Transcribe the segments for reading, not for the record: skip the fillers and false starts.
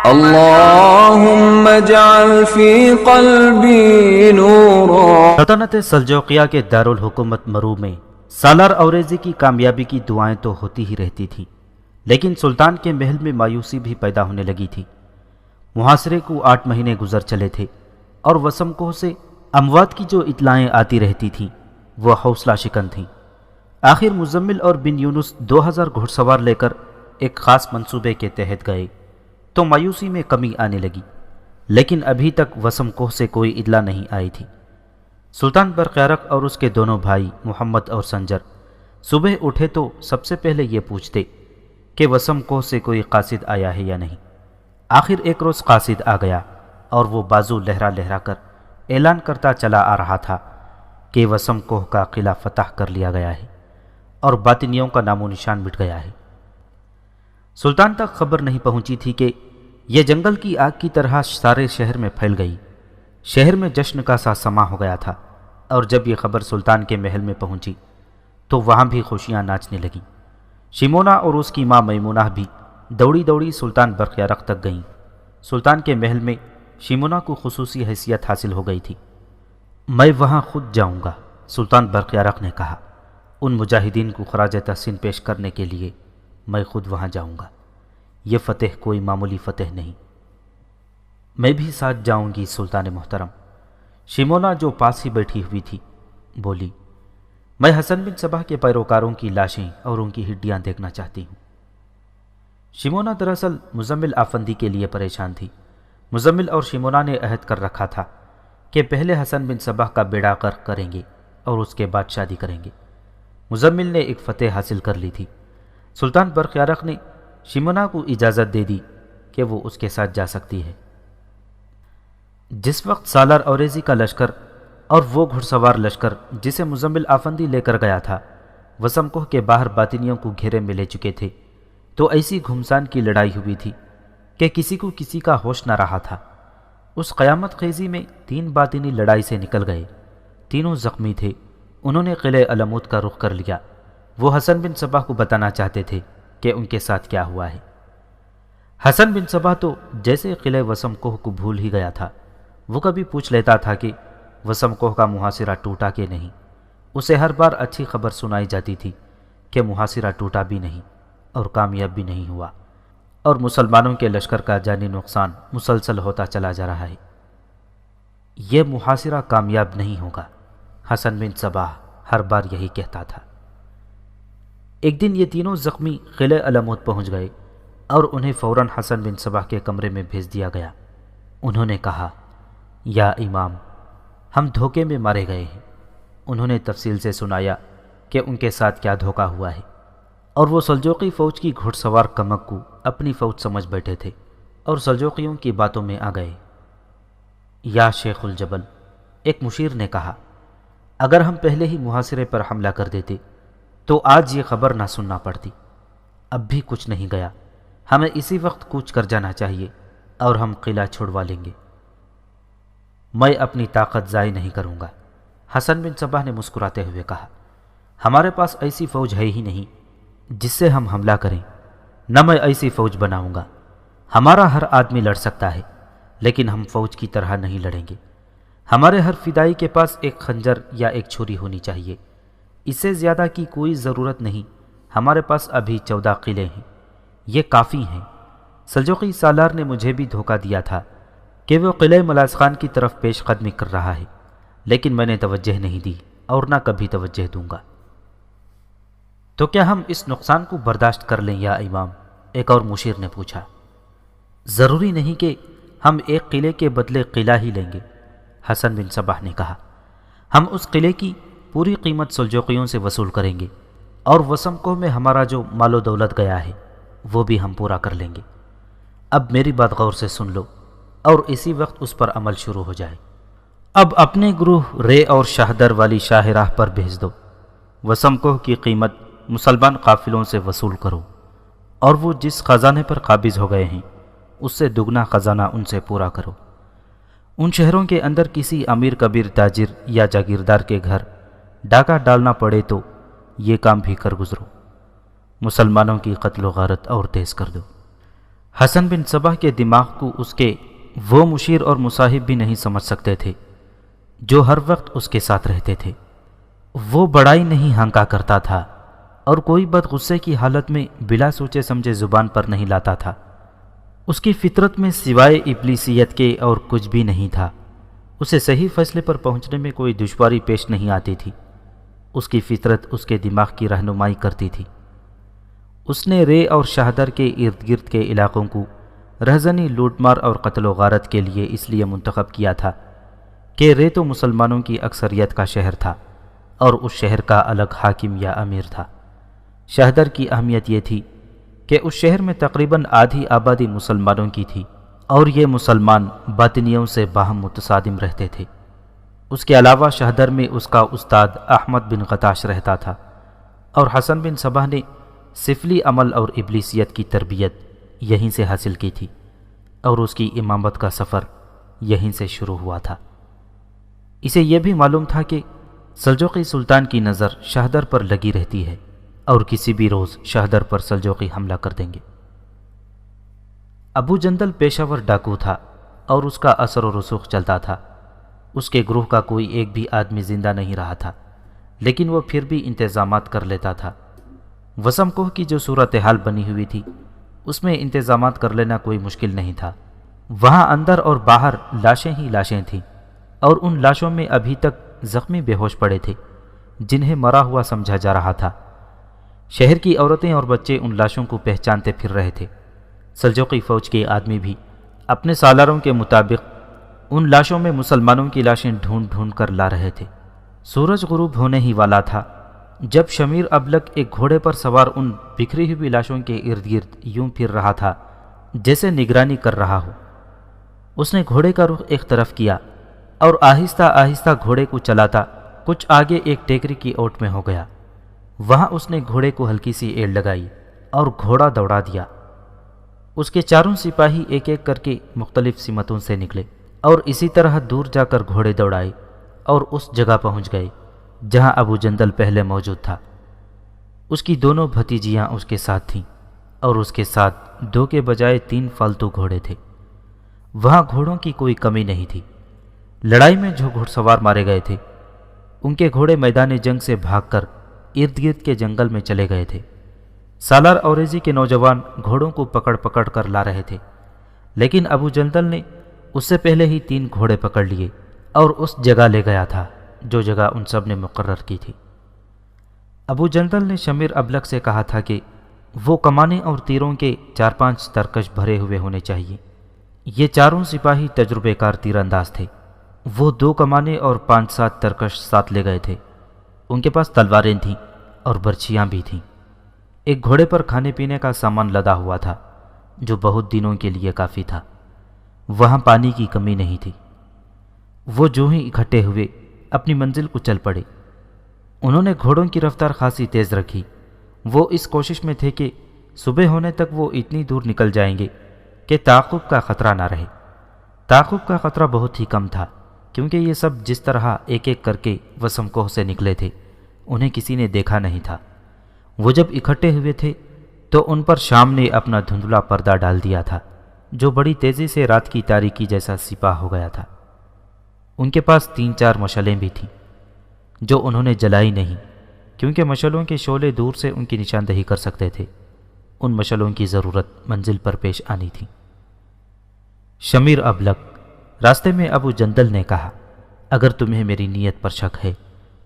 اللهم اجعل في قلبي نورا۔ سلطنت سلجوقیہ کے دارالحکومت مرو میں سالار اوریزی کی کامیابی کی دعائیں تو ہوتی ہی رہتی تھیں، لیکن سلطان کے محل میں مایوسی بھی پیدا ہونے لگی تھی۔ محاصرے کو 8 مہینے گزر چلے تھے اور وسم کوہ سے اموات کی جو اطلاعیں آتی رہتی تھیں وہ حوصلہ شکن تھیں۔ آخر مزمل اور بن یونس 2000 گھڑ سوار لے کر ایک خاص منصوبے کے تحت گئے تو مایوسی میں کمی آنے لگی، لیکن ابھی تک وسم کوہ سے کوئی اطلاع نہیں آئی تھی۔ سلطان برقیارق اور اس کے دونوں بھائی محمد اور سنجر صبح اٹھے تو سب سے پہلے یہ پوچھتے کہ وسم کوہ سے کوئی قاصد آیا ہے یا نہیں۔ آخر ایک روز قاصد آ گیا اور وہ بازو لہرا لہرا کر اعلان کرتا چلا آ رہا تھا کہ وسم کوہ کا قلعہ فتح کر لیا گیا ہے اور باطنیوں کا نام و نشان مٹ گیا ہے۔ سلطان تک خبر نہیں پہنچی تھی کہ یہ جنگل کی آگ کی طرح سارے شہر میں پھیل گئی۔ شہر میں جشن کا سا سما ہو گیا تھا، اور جب یہ خبر سلطان کے محل میں پہنچی تو وہاں بھی خوشیاں ناچنے لگیں۔ شیمونہ اور اس کی ماں میمونہ بھی دوڑی دوڑی سلطان برقیارق تک گئیں۔ سلطان کے محل میں شیمونہ کو خصوصی حیثیت حاصل ہو گئی تھی۔ میں وہاں خود جاؤں گا، سلطان برقیارق نے کہا۔ ان مجاہدین کو خراج تحسین پیش کرنے کے لیے میں خود وہاں جاؤں گا۔ یہ فتح کوئی معمولی فتح نہیں۔ میں بھی ساتھ جاؤں گی سلطان محترم۔ شیمونہ جو پاس ہی بیٹھی ہوئی تھی بولی، میں حسن بن صباح کے پیروکاروں کی لاشیں اور ان کی ہڈیاں دیکھنا چاہتی ہوں۔ شیمونہ دراصل مزمل آفندی کے لیے پریشان تھی۔ مزمل اور شیمونہ نے عہد کر رکھا تھا کہ پہلے حسن بن صباح کا بیڑا غرق کریں گے اور اس کے بعد شادی کریں گے۔ مزمل نے ایک فتح حاصل کر لی تھی۔ سلطان برقیارق نے شیمونہ کو اجازت دے دی کہ وہ اس کے ساتھ جا سکتی ہے۔ جس وقت سالار اوریزی کا لشکر اور وہ گھڑ سوار لشکر جسے مزمل آفندی لے کر گیا تھا وسم کوہ کے باہر باطنیوں کو گھیرے میں لے چکے تھے تو ایسی گھمسان کی لڑائی ہوئی تھی کہ کسی کو کسی کا ہوش نہ رہا تھا۔ اس قیامت خیزی میں 3 باطنی لڑائی سے نکل گئے، تینوں زخمی تھے۔ انہوں نے قلعہ علمود کا رخ کر لیا۔ وہ حسن بن صباح کو بتانا چاہتے تھے کہ ان کے ساتھ کیا ہوا ہے۔ حسن بن صباح تو جیسے قلعہ وسم کوہ کو بھول ہی گیا تھا۔ وہ کبھی پوچھ لیتا تھا کہ وسم کوہ کا محاصرہ ٹوٹا کہ نہیں۔ اسے ہر بار اچھی خبر سنائی جاتی تھی کہ محاصرہ ٹوٹا بھی نہیں اور کامیاب بھی نہیں ہوا، اور مسلمانوں کے لشکر کا جانی نقصان مسلسل ہوتا چلا جا رہا ہے۔ یہ محاصرہ کامیاب نہیں ہوگا، حسن بن صباح ہر بار یہی کہتا تھا۔ ایک دن یہ تینوں زخمی قلعہ علمود پہنچ گئے اور انہیں فوراً حسن بن صباح کے کمرے میں بھیج دیا گیا۔ انہوں نے کہا، یا امام، ہم دھوکے میں مارے گئے ہیں۔ انہوں نے تفصیل سے سنایا کہ ان کے ساتھ کیا دھوکہ ہوا ہے، اور وہ سلجوقی فوج کی گھڑ سوار کمک کو اپنی فوج سمجھ بیٹھے تھے اور سلجوقیوں کی باتوں میں آ گئے۔ یا شیخ الجبل، ایک مشیر نے کہا، اگر ہم پہلے ہی محاصرے پر حملہ کر دیتے تو آج یہ خبر نہ سننا پڑتی۔ اب بھی کچھ نہیں گیا، ہمیں اسی وقت کوچ کر جانا چاہیے اور ہم قلعہ چھڑوا لیں گے۔ میں اپنی طاقت ضائع نہیں کروں گا، حسن بن صباح نے مسکراتے ہوئے کہا۔ ہمارے پاس ایسی فوج ہے ہی نہیں جس سے ہم حملہ کریں، نہ میں ایسی فوج بناؤں گا۔ ہمارا ہر آدمی لڑ سکتا ہے، لیکن ہم فوج کی طرح نہیں لڑیں گے۔ ہمارے ہر فدائی کے پاس ایک خنجر یا ایک چھری ہونی چاہیے، اس سے زیادہ کی کوئی ضرورت نہیں۔ ہمارے پاس ابھی 14 قلعے ہیں، یہ کافی ہیں۔ سلجوقی سالار نے مجھے بھی دھوکہ دیا تھا کہ وہ قلعہ ملاذ خان کی طرف پیش قدمی کر رہا ہے، لیکن میں نے توجہ نہیں دی اور نہ کبھی توجہ دوں گا۔ تو کیا ہم اس نقصان کو برداشت کر لیں یا امام؟ ایک اور مشیر نے پوچھا۔ ضروری نہیں کہ ہم ایک قلعے کے بدلے قلعہ ہی لیں گے، حسن بن صباح نے کہا۔ ہم اس قلعے کی پوری قیمت سلجوقیوں سے وصول کریں گے، اور وسم کوہ میں ہمارا جو مال و دولت گیا ہے وہ بھی ہم پورا کر لیں گے۔ اب میری بات غور سے سن لو اور اسی وقت اس پر عمل شروع ہو جائے۔ اب اپنے گروہ رے اور شاہدر والی شاہراہ پر بھیج دو۔ وسم کوہ کی قیمت مسلمان قافلوں سے وصول کرو، اور وہ جس خزانے پر قابض ہو گئے ہیں اس سے دگنا خزانہ ان سے پورا کرو۔ ان شہروں کے اندر کسی امیر کبیر تاجر یا جاگیردار کے گھر ڈاکہ ڈالنا پڑے تو یہ کام بھی کر گزرو۔ مسلمانوں کی قتل و غارت اور تیز کر دو۔ حسن بن صبح کے دماغ کو اس کے وہ مشیر اور مصاحب بھی نہیں سمجھ سکتے تھے جو ہر وقت اس کے ساتھ رہتے تھے۔ وہ بڑائی نہیں ہنکا کرتا تھا اور کوئی بات غصے کی حالت میں بلا سوچے سمجھے زبان پر نہیں لاتا تھا۔ اس کی فطرت میں سوائے ابلیسیت کے اور کچھ بھی نہیں تھا۔ اسے صحیح فیصلے پر پہنچنے میں کوئی دشواری پیش نہیں آتی تھی۔ اس کی فطرت اس کے دماغ کی رہنمائی کرتی تھی۔ اس نے رے اور شہدر کے ارد گرد کے علاقوں کو رہزنی، لوٹ مار اور قتل و غارت کے لیے اس لیے منتخب کیا تھا کہ رے تو مسلمانوں کی اکثریت کا شہر تھا اور اس شہر کا الگ حاکم یا امیر تھا۔ شہدر کی اہمیت یہ تھی کہ اس شہر میں تقریباً آدھی آبادی مسلمانوں کی تھی اور یہ مسلمان باطنیوں سے باہم متصادم رہتے تھے۔ اس کے علاوہ شہدر میں اس کا استاد احمد بن غتاش رہتا تھا اور حسن بن صبح نے سفلی عمل اور ابلیسیت کی تربیت یہیں سے حاصل کی تھی اور اس کی امامت کا سفر یہیں سے شروع ہوا تھا۔ اسے یہ بھی معلوم تھا کہ سلجوقی سلطان کی نظر شہدر پر لگی رہتی ہے اور کسی بھی روز شہدر پر سلجوقی حملہ کر دیں گے۔ ابو جندل پیشہ ور ڈاکو تھا اور اس کا اثر و رسوخ چلتا تھا۔ اس کے گروہ کا کوئی ایک بھی آدمی زندہ نہیں رہا تھا، لیکن وہ پھر بھی انتظامات کر لیتا تھا۔ وسم کوہ کی جو صورتحال بنی ہوئی تھی اس میں انتظامات کر لینا کوئی مشکل نہیں تھا۔ وہاں اندر اور باہر لاشیں ہی لاشیں تھیں اور ان لاشوں میں ابھی تک زخمی بے ہوش پڑے تھے جنہیں مرا ہوا سمجھا جا رہا تھا۔ شہر کی عورتیں اور بچے ان لاشوں کو پہچانتے پھر رہے تھے۔ سلجوقی فوج کے آدمی بھی اپنے سالاروں کے مطابق ان لاشوں میں مسلمانوں کی لاشیں ڈھونڈ ڈھونڈ کر لا رہے تھے۔ سورج غروب ہونے ہی والا تھا جب شمیر ابلک ایک گھوڑے پر سوار ان بکھری ہوئی لاشوں کے ارد گرد یوں پھر رہا تھا جیسے نگرانی کر رہا ہو۔ اس نے گھوڑے کا رخ ایک طرف کیا اور آہستہ آہستہ گھوڑے کو چلاتا کچھ آگے ایک ٹیکری کی اوٹ میں ہو گیا۔ وہاں اس نے گھوڑے کو ہلکی سی ایڑ لگائی اور گھوڑا دوڑا دیا۔ اس کے چاروں سپاہی ایک ایک کر کے مختلف سمتوں سے نکلے اور اسی طرح دور جا کر گھوڑے دوڑائے اور اس جگہ پہنچ گئے جہاں ابو جندل پہلے موجود تھا۔ اس کی دونوں بھتیجیاں اس کے ساتھ تھیں اور اس کے ساتھ 2 کے بجائے 3 فالتو گھوڑے تھے۔ وہاں گھوڑوں کی کوئی کمی نہیں تھی۔ لڑائی میں جو گھوڑ سوار مارے گئے تھے ان کے گھوڑے میدان جنگ سے بھاگ کر ارد گرد کے جنگل میں چلے گئے تھے۔ سالار اوریزی کے نوجوان گھوڑوں کو پکڑ پکڑ کر لا رہے تھے، لیکن ابو جندل نے اس سے پہلے ہی 3 گھوڑے پکڑ لیے اور اس جگہ لے گیا تھا جو جگہ ان سب نے مقرر کی تھی۔ ابو جندل نے شمیر ابلک سے کہا تھا کہ وہ کمانیں اور تیروں کے 4-5 ترکش بھرے ہوئے ہونے چاہیے۔ یہ چاروں سپاہی تجربے کار تیر انداز تھے۔ وہ 2 کمانیں اور 5-7 ترکش ساتھ لے گئے تھے۔ ان کے پاس تلواریں تھیں اور برچھیاں بھی تھیں۔ ایک گھوڑے پر کھانے پینے کا سامان لدا ہوا تھا جو بہت دنوں کے لیے کافی تھا۔ وہاں پانی کی کمی نہیں تھی۔ وہ جو ہی اکٹھے ہوئے اپنی منزل کو چل پڑے۔ انہوں نے گھوڑوں کی رفتار خاصی تیز رکھی۔ وہ اس کوشش میں تھے کہ صبح ہونے تک وہ اتنی دور نکل جائیں گے کہ تعاقب کا خطرہ نہ رہے۔ تعاقب کا خطرہ بہت ہی کم تھا کیونکہ یہ سب جس طرح ایک ایک کر کے وسم کوہ سے نکلے تھے انہیں کسی نے دیکھا نہیں تھا۔ وہ جب اکٹھے ہوئے تھے تو ان پر شام نے اپنا دھندلا پردہ ڈال دیا تھا جو بڑی تیزی سے رات کی تاریکی جیسا سپا ہو گیا تھا۔ ان کے پاس 3-4 مشعلیں بھی تھیں جو انہوں نے جلائی نہیں کیونکہ مشعلوں کے شعلے دور سے ان کی نشاندہی کر سکتے تھے۔ ان مشعلوں کی ضرورت منزل پر پیش آنی تھی۔ شمیر ابلک راستے میں ابو جندل نے کہا، اگر تمہیں میری نیت پر شک ہے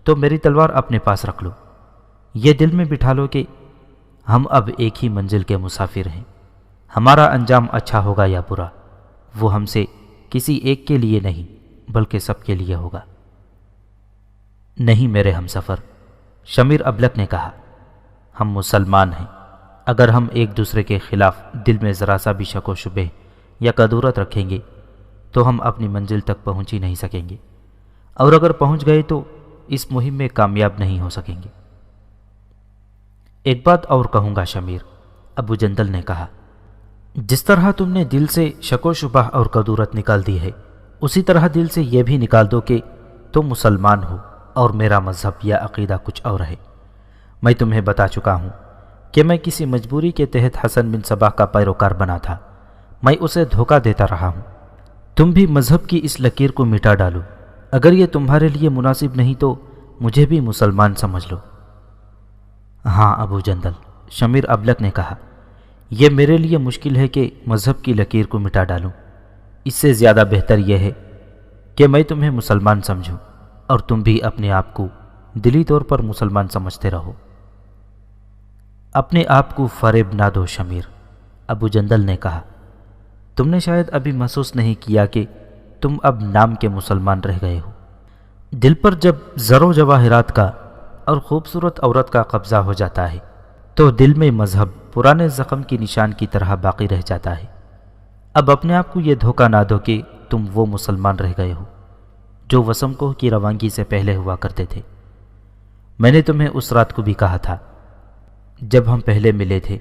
تو میری تلوار اپنے پاس رکھ لو۔ یہ دل میں بٹھا لو کہ ہم اب ایک ہی منزل کے مسافر ہیں۔ ہمارا انجام اچھا ہوگا یا برا وہ ہم سے کسی ایک کے لیے نہیں بلکہ سب کے لیے ہوگا۔ نہیں میرے ہم سفر، شمیر ابلک نے کہا، ہم مسلمان ہیں۔ اگر ہم ایک دوسرے کے خلاف دل میں ذرا سا بھی شک و شبہ یا کدورت رکھیں گے تو ہم اپنی منزل تک پہنچ ہی نہیں سکیں گے، اور اگر پہنچ گئے تو اس مہم میں کامیاب نہیں ہو سکیں گے۔ ایک بات اور کہوں گا شمیر، ابو جندل نے کہا، جس طرح تم نے دل سے شک و شبہ اور کدورت نکال دی ہے اسی طرح دل سے یہ بھی نکال دو کہ تم مسلمان ہو اور میرا مذہب یا عقیدہ کچھ اور ہے۔ میں تمہیں بتا چکا ہوں کہ میں کسی مجبوری کے تحت حسن بن صبح کا پیروکار بنا تھا میں اسے دھوکہ دیتا رہا ہوں۔ تم بھی مذہب کی اس لکیر کو مٹا ڈالو، اگر یہ تمہارے لیے مناسب نہیں تو مجھے بھی مسلمان سمجھ لو۔ ہاں ابو جندل، شمیر ابلک نے کہا، یہ میرے لیے مشکل ہے کہ مذہب کی لکیر کو مٹا ڈالوں۔ اس سے زیادہ بہتر یہ ہے کہ میں تمہیں مسلمان سمجھوں اور تم بھی اپنے آپ کو دلی طور پر مسلمان سمجھتے رہو۔ اپنے آپ کو فریب نہ دو شمیر، ابو جندل نے کہا۔ تم نے شاید ابھی محسوس نہیں کیا کہ تم اب نام کے مسلمان رہ گئے ہو۔ دل پر جب زر و جواہرات کا اور خوبصورت عورت کا قبضہ ہو جاتا ہے تو دل میں مذہب پرانے زخم کی نشان کی طرح باقی رہ جاتا ہے۔ اب اپنے آپ کو یہ دھوکہ نہ دو کہ تم وہ مسلمان رہ گئے ہو جو وسم کوہ کی روانگی سے پہلے ہوا کرتے تھے۔ میں نے تمہیں اس رات کو بھی کہا تھا جب ہم پہلے ملے تھے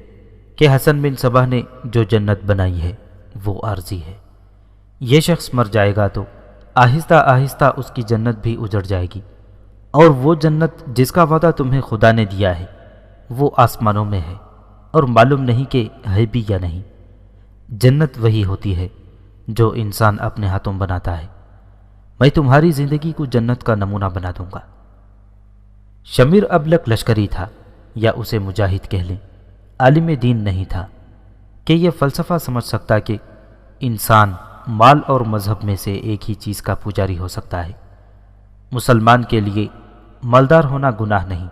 کہ حسن بن صباح نے جو جنت بنائی ہے وہ عارضی ہے۔ یہ شخص مر جائے گا تو آہستہ آہستہ اس کی جنت بھی اجڑ جائے گی، اور وہ جنت جس کا وعدہ تمہیں خدا نے دیا ہے وہ آسمانوں میں ہے، اور معلوم نہیں کہ ہے بھی یا نہیں۔ جنت وہی ہوتی ہے جو انسان اپنے ہاتھوں بناتا ہے۔ میں تمہاری زندگی کو جنت کا نمونہ بنا دوں گا۔ شمیر ابلک لشکری تھا، یا اسے مجاہد کہہ لیں، عالم دین نہیں تھا کہ یہ فلسفہ سمجھ سکتا کہ انسان مال اور مذہب میں سے ایک ہی چیز کا پجاری ہو سکتا ہے۔ مسلمان کے لیے مالدار ہونا گناہ نہیں،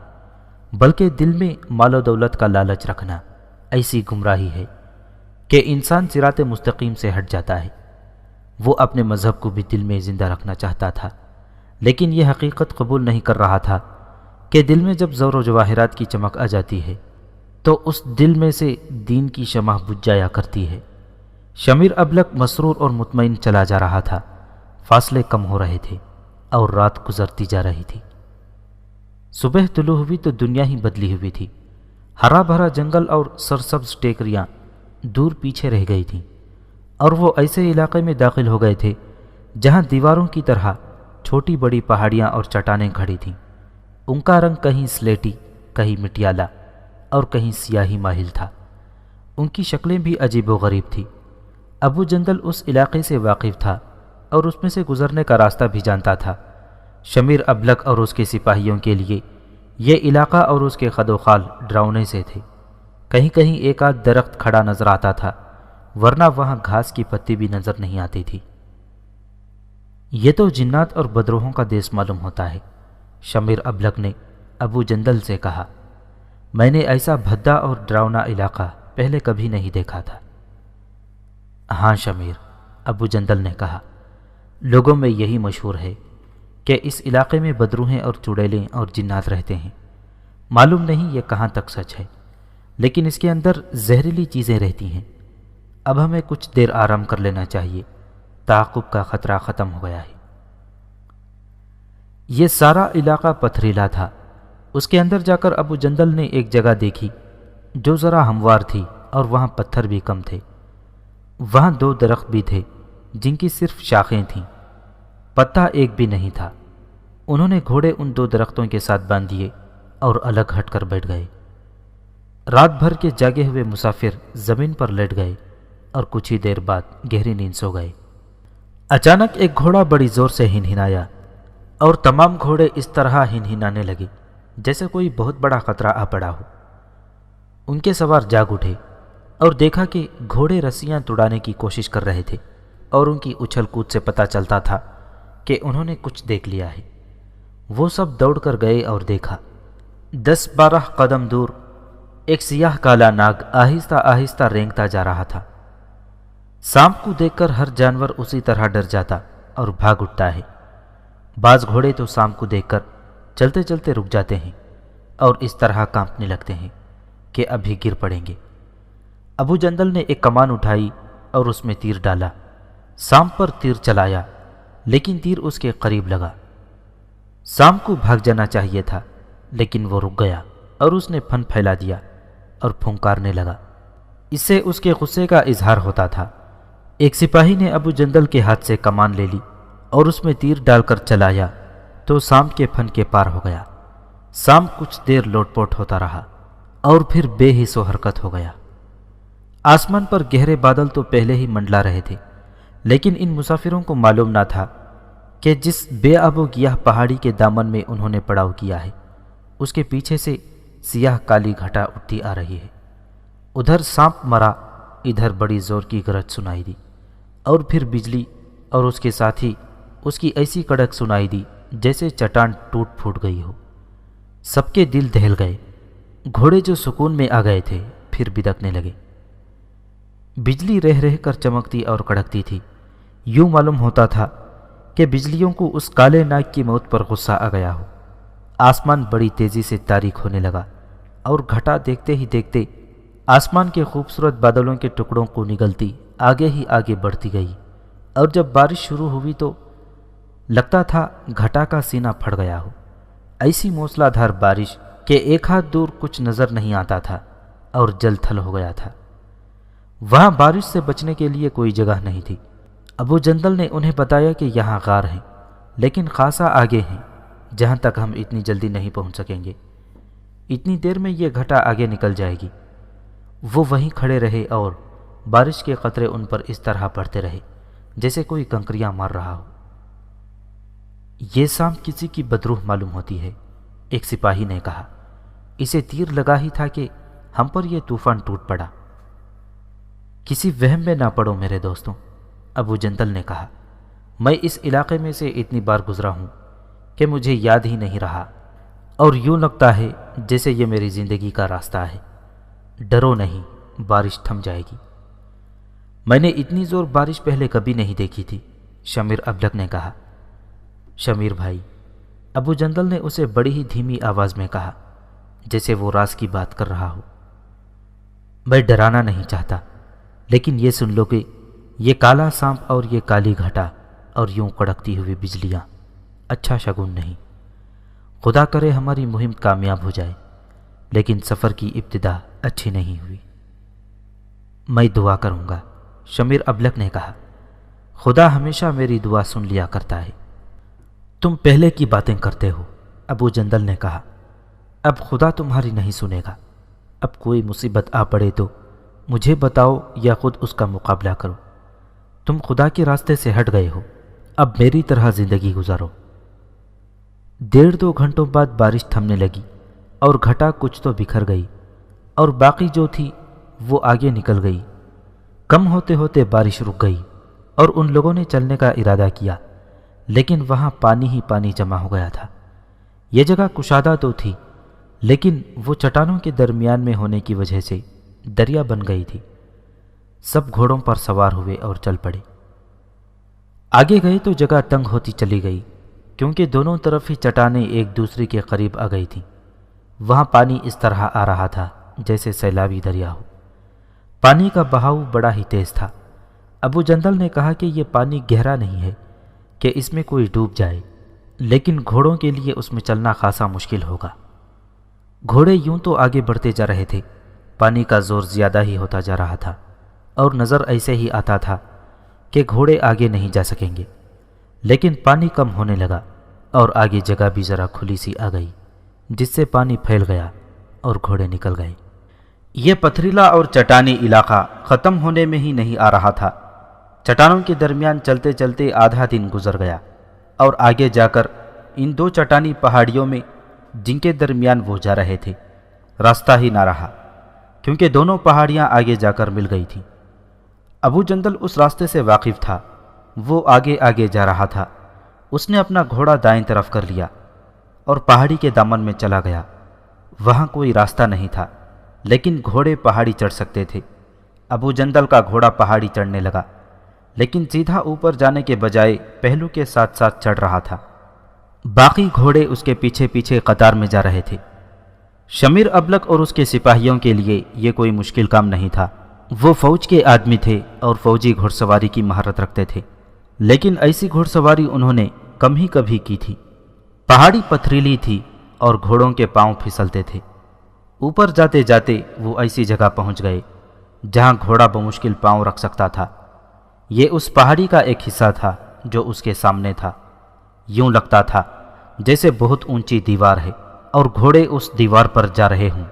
بلکہ دل میں مال و دولت کا لالچ رکھنا ایسی گمراہی ہے کہ انسان صراط مستقیم سے ہٹ جاتا ہے۔ وہ اپنے مذہب کو بھی دل میں زندہ رکھنا چاہتا تھا، لیکن یہ حقیقت قبول نہیں کر رہا تھا کہ دل میں جب زور و جواہرات کی چمک آ جاتی ہے تو اس دل میں سے دین کی شمع بجھ جایا کرتی ہے۔ شمیر ابلک مسرور اور مطمئن چلا جا رہا تھا، فاصلے کم ہو رہے تھے اور رات گزرتی جا رہی تھی۔ صبح طلوع ہوئی تو دنیا ہی بدلی ہوئی تھی۔ ہرا بھرا جنگل اور سرسبز ٹیکریاں دور پیچھے رہ گئی تھیں، اور وہ ایسے علاقے میں داخل ہو گئے تھے جہاں دیواروں کی طرح چھوٹی بڑی پہاڑیاں اور چٹانیں کھڑی تھیں۔ ان کا رنگ کہیں سلیٹی، کہیں مٹیالہ اور کہیں سیاہی مائل تھا۔ ان کی شکلیں بھی عجیب و غریب تھیں۔ ابو جندل اس علاقے سے واقف تھا اور اس میں سے گزرنے کا راستہ بھی جانتا تھا۔ شمیر ابلک اور اس کے سپاہیوں کے لیے یہ علاقہ اور اس کے خد و خال ڈراؤنے سے تھے۔ کہیں کہیں ایک آدھ درخت کھڑا نظر آتا تھا، ورنہ وہاں گھاس کی پتی بھی نظر نہیں آتی تھی۔ یہ تو جنات اور بدروحوں کا دیس معلوم ہوتا ہے، شمیر ابلک نے ابو جندل سے کہا۔ میں نے ایسا بھدا اور ڈراؤنا علاقہ پہلے کبھی نہیں دیکھا تھا۔ ہاں شمیر، ابو جندل نے کہا، لوگوں میں یہی مشہور ہے کہ اس علاقے میں بدروہیں اور چڑیلیں اور جنات رہتے ہیں۔ معلوم نہیں یہ کہاں تک سچ ہے، لیکن اس کے اندر زہریلی چیزیں رہتی ہیں۔ اب ہمیں کچھ دیر آرام کر لینا چاہیے، تعاقب کا خطرہ ختم ہو گیا ہے۔ یہ سارا علاقہ پتھریلا تھا۔ اس کے اندر جا کر ابو جندل نے ایک جگہ دیکھی جو ذرا ہموار تھی اور وہاں پتھر بھی کم تھے۔ وہاں دو درخت بھی تھے جن کی صرف شاخیں تھیں، پتا ایک بھی نہیں تھا۔ انہوں نے گھوڑے ان دو درختوں کے ساتھ باندھ دیے اور الگ ہٹ کر بیٹھ گئے۔ رات بھر کے جاگے ہوئے مسافر زمین پر لیٹ گئے اور کچھ ہی دیر بعد گہری نیند سو گئے۔ اچانک ایک گھوڑا بڑی زور سے ہنہنایا اور تمام گھوڑے اس طرح ہنہنانے لگے جیسے کوئی بہت بڑا خطرہ آ پڑا ہو۔ ان کے سوار جاگ اٹھے اور دیکھا کہ گھوڑے رسیاں توڑانے کی کوشش کر رہے تھے، اور ان کی اچھل کود سے پتہ چلتا تھا کہ انہوں نے کچھ دیکھ لیا ہے۔ وہ سب دوڑ کر گئے اور دیکھا 10-12 قدم دور ایک سیاہ کالا ناگ آہستہ آہستہ رینگتا جا رہا تھا۔ سانپ کو دیکھ کر ہر جانور اسی طرح ڈر جاتا اور بھاگ اٹھتا ہے۔ بعض گھوڑے تو سانپ کو دیکھ کر چلتے چلتے رک جاتے ہیں اور اس طرح کانپنے لگتے ہیں کہ ابھی گر پڑیں گے۔ ابو جندل نے ایک کمان اٹھائی اور اس میں تیر ڈالا۔ سانپ پر تیر چلایا، لیکن تیر اس کے قریب لگا۔ سانپ کو بھاگ جانا چاہیے تھا، لیکن وہ رک گیا اور اس نے پھن پھیلا دیا اور پھنکارنے لگا۔ اس سے اس کے غصے کا اظہار ہوتا تھا۔ ایک سپاہی نے ابو جندل کے ہاتھ سے کمان لے لی اور اس میں تیر ڈال کر چلایا تو سانپ کے پھن کے پار ہو گیا۔ سانپ کچھ دیر لوٹ پوٹ ہوتا رہا اور پھر بے حس و حرکت ہو گیا۔ آسمان پر گہرے بادل تو پہلے ہی منڈلا رہے تھے، لیکن ان مسافروں کو معلوم نہ تھا کہ جس بے آب و گیاہ پہاڑی کے دامن میں انہوں نے پڑاؤ کیا ہے، اس کے پیچھے سے سیاہ کالی گھٹا اٹھتی آ رہی ہے۔ ادھر سانپ مرا، ادھر بڑی زور کی گرج سنائی دی، اور پھر بجلی، اور اس کے ساتھ ہی اس کی ایسی کڑک سنائی دی جیسے چٹان ٹوٹ پھوٹ گئی ہو۔ سب کے دل دہل گئے۔ گھوڑے جو سکون میں آ گئے تھے پھر بدکنے لگے۔ بجلی رہ رہ کر چمکتی اور کڑکتی تھی۔ یوں معلوم ہوتا تھا کہ بجلیوں کو اس کالے ناگ کی موت پر غصہ آ گیا ہو۔ آسمان بڑی تیزی سے تاریک ہونے لگا، اور گھٹا دیکھتے ہی دیکھتے آسمان کے خوبصورت بادلوں کے ٹکڑوں کو نگلتی آگے ہی آگے بڑھتی گئی، اور جب بارش شروع ہوئی تو لگتا تھا گھٹا کا سینہ پھٹ گیا ہو۔ ایسی موسلا دھار بارش کہ ایک ہاتھ دور کچھ نظر نہیں آتا تھا اور جل تھل ہو گیا تھا۔ وہاں بارش سے بچنے کے لیے کوئی جگہ نہیں تھی۔ ابو جندل نے انہیں بتایا کہ یہاں غار ہیں، لیکن خاصا آگے ہیں، جہاں تک ہم اتنی جلدی نہیں پہنچ سکیں گے۔ اتنی دیر میں یہ گھٹا آگے نکل جائے گی۔ وہ وہیں کھڑے رہے اور بارش کے قطرے ان پر اس طرح پڑتے رہے جیسے کوئی کنکریاں مار رہا ہو۔ یہ سانپ کسی کی بدروح معلوم ہوتی ہے، ایک سپاہی نے کہا۔ اسے تیر لگا ہی تھا کہ ہم پر یہ طوفان ٹوٹ پڑا۔ کسی وہم میں نہ پڑو میرے دوستوں، ابو جندل نے کہا۔ میں اس علاقے میں سے اتنی بار گزرا ہوں کہ مجھے یاد ہی نہیں رہا، اور یوں لگتا ہے جیسے یہ میری زندگی کا راستہ ہے۔ ڈرو نہیں، بارش تھم جائے گی۔ میں نے اتنی زور بارش پہلے کبھی نہیں دیکھی تھی، شمیر ابلک نے کہا۔ شمیر بھائی، ابو جندل نے اسے بڑی ہی دھیمی آواز میں کہا، جیسے وہ راز کی بات کر رہا ہو۔ میں ڈرانا نہیں چاہتا، لیکن یہ سن لو کہ یہ کالا سانپ اور یہ کالی گھٹا اور یوں کڑکتی ہوئی بجلیاں اچھا شگون نہیں۔ خدا کرے ہماری مہم کامیاب ہو جائے، لیکن سفر کی ابتدا اچھی نہیں ہوئی۔ میں دعا کروں گا، شمیر ابلک نے کہا۔ خدا ہمیشہ میری دعا سن لیا کرتا ہے۔ تم پہلے کی باتیں کرتے ہو، ابو جندل نے کہا۔ اب خدا تمہاری نہیں سنے گا۔ اب کوئی مصیبت آ پڑے تو مجھے بتاؤ یا خود اس کا مقابلہ کرو۔ تم خدا کے راستے سے ہٹ گئے ہو، اب میری طرح زندگی گزارو۔ 1.5-2 گھنٹوں بعد بارش تھمنے لگی اور گھٹا کچھ تو بکھر گئی، اور باقی جو تھی وہ آگے نکل گئی۔ کم ہوتے ہوتے بارش رک گئی اور ان لوگوں نے چلنے کا ارادہ کیا، لیکن وہاں پانی ہی پانی جمع ہو گیا تھا۔ یہ جگہ کشادہ تو تھی، لیکن وہ چٹانوں کے درمیان میں ہونے کی وجہ سے دریا بن گئی تھی۔ سب گھوڑوں پر سوار ہوئے اور چل پڑے۔ آگے گئے تو جگہ تنگ ہوتی چلی گئی، کیونکہ دونوں طرف ہی چٹانیں ایک دوسرے کے قریب آ گئی تھیں۔ وہاں پانی اس طرح آ رہا تھا جیسے سیلابی دریا ہو۔ پانی کا بہاؤ بڑا ہی تیز تھا۔ ابو جندل نے کہا کہ یہ پانی گہرا نہیں ہے کہ اس میں کوئی ڈوب جائے، لیکن گھوڑوں کے لیے اس میں چلنا خاصا مشکل ہوگا۔ گھوڑے یوں تو آگے بڑھتے جا رہے تھے، پانی کا زور زیادہ ہی ہوتا جا رہا تھا، اور نظر ایسے ہی آتا تھا کہ گھوڑے آگے نہیں جا سکیں گے۔ لیکن پانی کم ہونے لگا اور آگے جگہ بھی ذرا کھلی سی آ گئی، جس سے پانی پھیل گیا اور گھوڑے نکل گئے۔ یہ پتھریلا اور چٹانی علاقہ ختم ہونے میں ہی نہیں آ رہا تھا۔ چٹانوں کے درمیان چلتے چلتے آدھا دن گزر گیا، اور آگے جا کر ان 2 چٹانی پہاڑیوں میں جن کے درمیان وہ جا رہے تھے راستہ ہی نہ رہا، کیونکہ دونوں پہاڑیاں آگے جا کر مل گئی تھیں۔ ابو جندل اس راستے سے واقف تھا، وہ آگے آگے جا رہا تھا۔ اس نے اپنا گھوڑا دائیں طرف کر لیا اور پہاڑی کے دامن میں چلا گیا۔ وہاں کوئی راستہ نہیں تھا، لیکن گھوڑے پہاڑی چڑھ سکتے تھے۔ ابو جندل کا گھوڑا پہاڑی چڑھنے لگا، لیکن سیدھا اوپر جانے کے بجائے پہلو کے ساتھ ساتھ چڑھ رہا تھا۔ باقی گھوڑے اس کے پیچھے پیچھے قطار میں جا رہے تھے۔ شمیر ابلک اور اس کے سپاہیوں کے لیے یہ کوئی مشکل کام نہیں تھا۔ وہ فوج کے آدمی تھے اور فوجی گھڑ سواری کی مہارت رکھتے تھے، لیکن ایسی گھڑ سواری انہوں نے کم ہی کبھی کی تھی۔ پہاڑی پتھریلی تھی اور گھوڑوں کے پاؤں پھسلتے تھے۔ اوپر جاتے جاتے وہ ایسی جگہ پہنچ گئے جہاں گھوڑا بمشکل پاؤں رکھ سکتا تھا۔ یہ اس پہاڑی کا ایک حصہ تھا جو اس کے سامنے تھا۔ یوں لگتا تھا جیسے بہت اونچی دیوار ہے اور گھوڑے اس دیوار پر جا رہے ہوں۔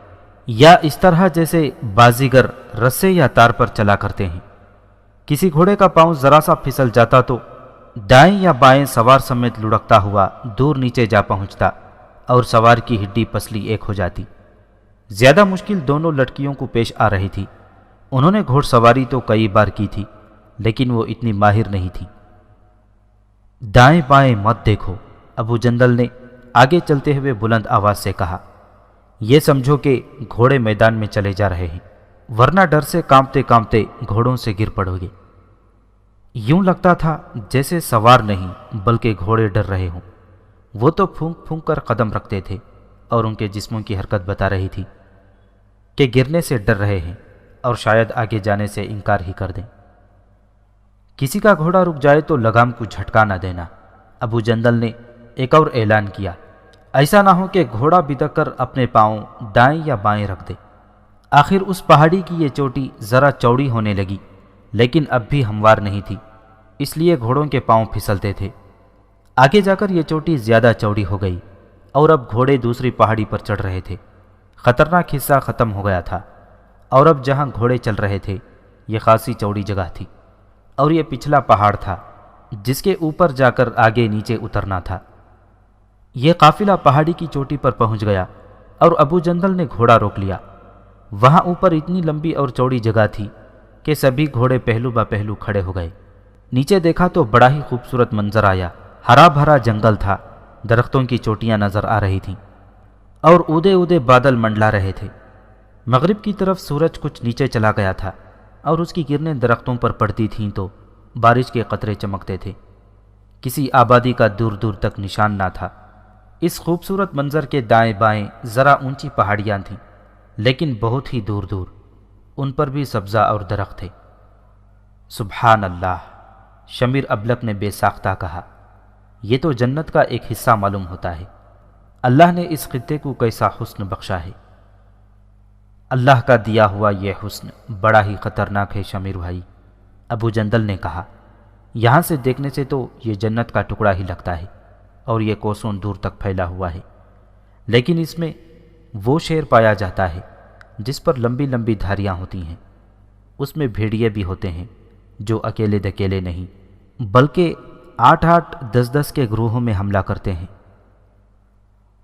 یا اس طرح جیسے بازیگر رسے یا تار پر چلا کرتے ہیں۔ کسی گھوڑے کا پاؤں ذرا سا پھسل جاتا تو دائیں یا بائیں سوار سمیت لڑکتا ہوا دور نیچے جا پہنچتا اور سوار کی ہڈی پسلی ایک ہو جاتی۔ زیادہ مشکل دونوں لڑکیوں کو پیش آ رہی تھی۔ انہوں نے گھوڑ سواری تو کئی بار کی تھی، لیکن وہ اتنی ماہر نہیں تھی۔ دائیں بائیں مت دیکھو، ابو جندل نے آگے چلتے ہوئے بلند آواز سے کہا۔ یہ سمجھو کہ گھوڑے میدان میں چلے جا رہے ہیں، ورنہ ڈر سے کانپتے کانپتے گھوڑوں سے گر پڑو گے۔ یوں لگتا تھا جیسے سوار نہیں بلکہ گھوڑے ڈر رہے ہوں۔ وہ تو پھونک پھونک کر قدم رکھتے تھے اور ان کے جسموں کی حرکت بتا رہی تھی کہ گرنے سے ڈر رہے ہیں اور شاید آگے جانے سے انکار ہی کر دیں۔ کسی کا گھوڑا رک جائے تو لگام کو جھٹکا نہ دینا۔ ابو جندل نے ایک اور اعلان کیا، ایسا نہ ہو کہ گھوڑا بدک کر اپنے پاؤں دائیں یا بائیں رکھ دے۔ آخر اس پہاڑی کی یہ چوٹی ذرا چوڑی ہونے لگی، لیکن اب بھی ہموار نہیں تھی، اس لیے گھوڑوں کے پاؤں پھسلتے تھے۔ آگے جا کر یہ چوٹی زیادہ چوڑی ہو گئی اور اب گھوڑے دوسری پہاڑی پر چڑھ رہے تھے۔ خطرناک حصہ ختم ہو گیا تھا اور اب جہاں گھوڑے چل رہے تھے یہ خاصی چوڑی جگہ تھی، اور یہ پچھلا پہاڑ تھا جس کے اوپر جا کر آگے نیچے اترنا تھا۔ یہ قافلہ پہاڑی کی چوٹی پر پہنچ گیا اور ابو جندل نے گھوڑا روک لیا۔ وہاں اوپر اتنی لمبی اور چوڑی جگہ تھی کہ سبھی گھوڑے پہلو با پہلو کھڑے ہو گئے۔ نیچے دیکھا تو بڑا ہی خوبصورت منظر آیا۔ ہرا بھرا جنگل تھا، درختوں کی چوٹیاں نظر آ رہی تھیں اور اودے اودے بادل منڈلا رہے تھے۔ مغرب کی طرف سورج کچھ نیچے چلا گیا تھا اور اس کی کرنیں درختوں پر پڑتی تھیں تو بارش کے قطرے چمکتے تھے۔ کسی آبادی کا دور دور تک نشان نہ تھا۔ اس خوبصورت منظر کے دائیں بائیں ذرا اونچی پہاڑیاں تھیں، لیکن بہت ہی دور دور ان پر بھی سبزہ اور درخت تھے۔ سبحان اللہ، شمیر ابلک نے بے ساختہ کہا، یہ تو جنت کا ایک حصہ معلوم ہوتا ہے۔ اللہ نے اس خطے کو کیسا حسن بخشا ہے۔ اللہ کا دیا ہوا یہ حسن بڑا ہی خطرناک ہے شمیر بھائی، ابو جندل نے کہا۔ یہاں سے دیکھنے سے تو یہ جنت کا ٹکڑا ہی لگتا ہے اور یہ کوسوں دور تک پھیلا ہوا ہے، لیکن اس میں وہ شیر پایا جاتا ہے جس پر لمبی لمبی دھاریاں ہوتی ہیں۔ اس میں بھیڑیے بھی ہوتے ہیں جو اکیلے دکیلے نہیں بلکہ 8-8 10-10 کے گروہوں میں حملہ کرتے ہیں۔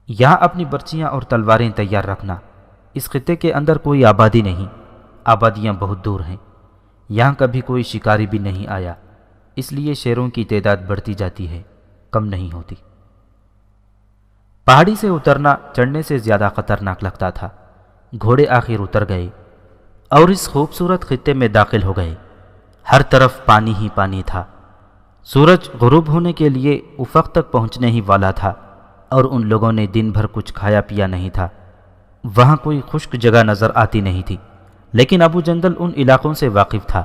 یہاں اپنی برچیاں اور تلواریں تیار رکھنا۔ اس خطے کے اندر کوئی آبادی نہیں، آبادیاں بہت دور ہیں۔ یہاں کبھی کوئی شکاری بھی نہیں آیا، اس لیے شیروں کی تعداد بڑھتی جاتی ہے، کم نہیں ہوتی۔ پہاڑی سے اترنا چڑھنے سے زیادہ خطرناک لگتا تھا۔ گھوڑے آخر اتر گئے اور اس خوبصورت خطے میں داخل ہو گئے۔ ہر طرف پانی ہی پانی تھا۔ سورج غروب ہونے کے لیے افق تک پہنچنے ہی والا تھا اور ان لوگوں نے دن بھر کچھ کھایا پیا نہیں تھا۔ وہاں کوئی خشک جگہ نظر آتی نہیں تھی، لیکن ابو جندل ان علاقوں سے واقف تھا،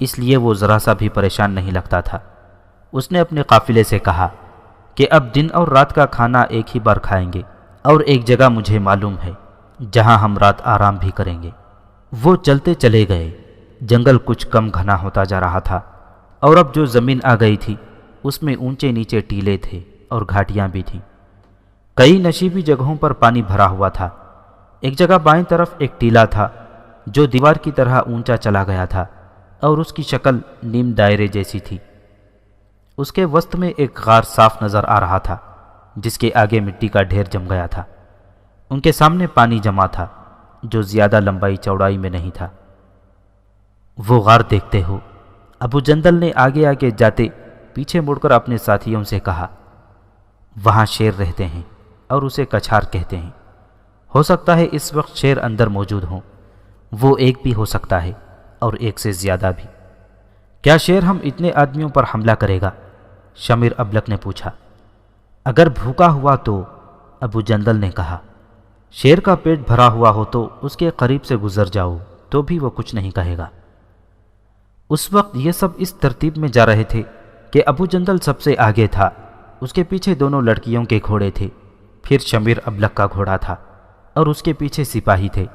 اس لیے وہ ذرا سا بھی پریشان نہیں لگتا تھا۔ اس نے اپنے قافلے سے کہا کہ اب دن اور رات کا کھانا ایک ہی بار کھائیں گے، اور ایک جگہ مجھے معلوم ہے جہاں ہم رات آرام بھی کریں گے۔ وہ چلتے چلے گئے۔ جنگل کچھ کم گھنا ہوتا جا رہا تھا اور اب جو زمین آ گئی تھی اس میں اونچے نیچے ٹیلے تھے اور گھاٹیاں بھی تھیں۔ کئی نشیبی جگہوں پر پانی بھرا ہوا تھا۔ ایک جگہ بائیں طرف ایک ٹیلا تھا جو دیوار کی طرح اونچا چلا گیا تھا اور اس کی شکل نیم دائرے جیسی تھی۔ اس کے وسط میں ایک غار صاف نظر آ رہا تھا جس کے آگے مٹی کا ڈھیر جم گیا تھا۔ ان کے سامنے پانی جمع تھا جو زیادہ لمبائی چوڑائی میں نہیں تھا۔ وہ غار دیکھتے ہو؟ ابو جندل نے آگے آگے جاتے پیچھے مڑ کر اپنے ساتھیوں سے کہا۔ وہاں شیر رہتے ہیں اور اسے کچھار کہتے ہیں۔ ہو سکتا ہے اس وقت شیر اندر موجود ہوں، وہ ایک بھی ہو سکتا ہے اور ایک سے زیادہ بھی۔ کیا شیر ہم اتنے آدمیوں پر حملہ کرے گا؟ شمیر ابلک نے پوچھا۔ اگر بھوکا ہوا تو، ابو جندل نے کہا۔ شیر کا پیٹ بھرا ہوا ہو تو اس کے قریب سے گزر جاؤ تو بھی وہ کچھ نہیں کہے گا۔ اس وقت یہ سب اس ترتیب میں جا رہے تھے کہ ابو جندل سب سے آگے تھا، اس کے پیچھے دونوں لڑکیوں کے گھوڑے تھے، پھر شمیر ابلک کا گھوڑا تھا اور اس کے پیچھے سپاہی تھے۔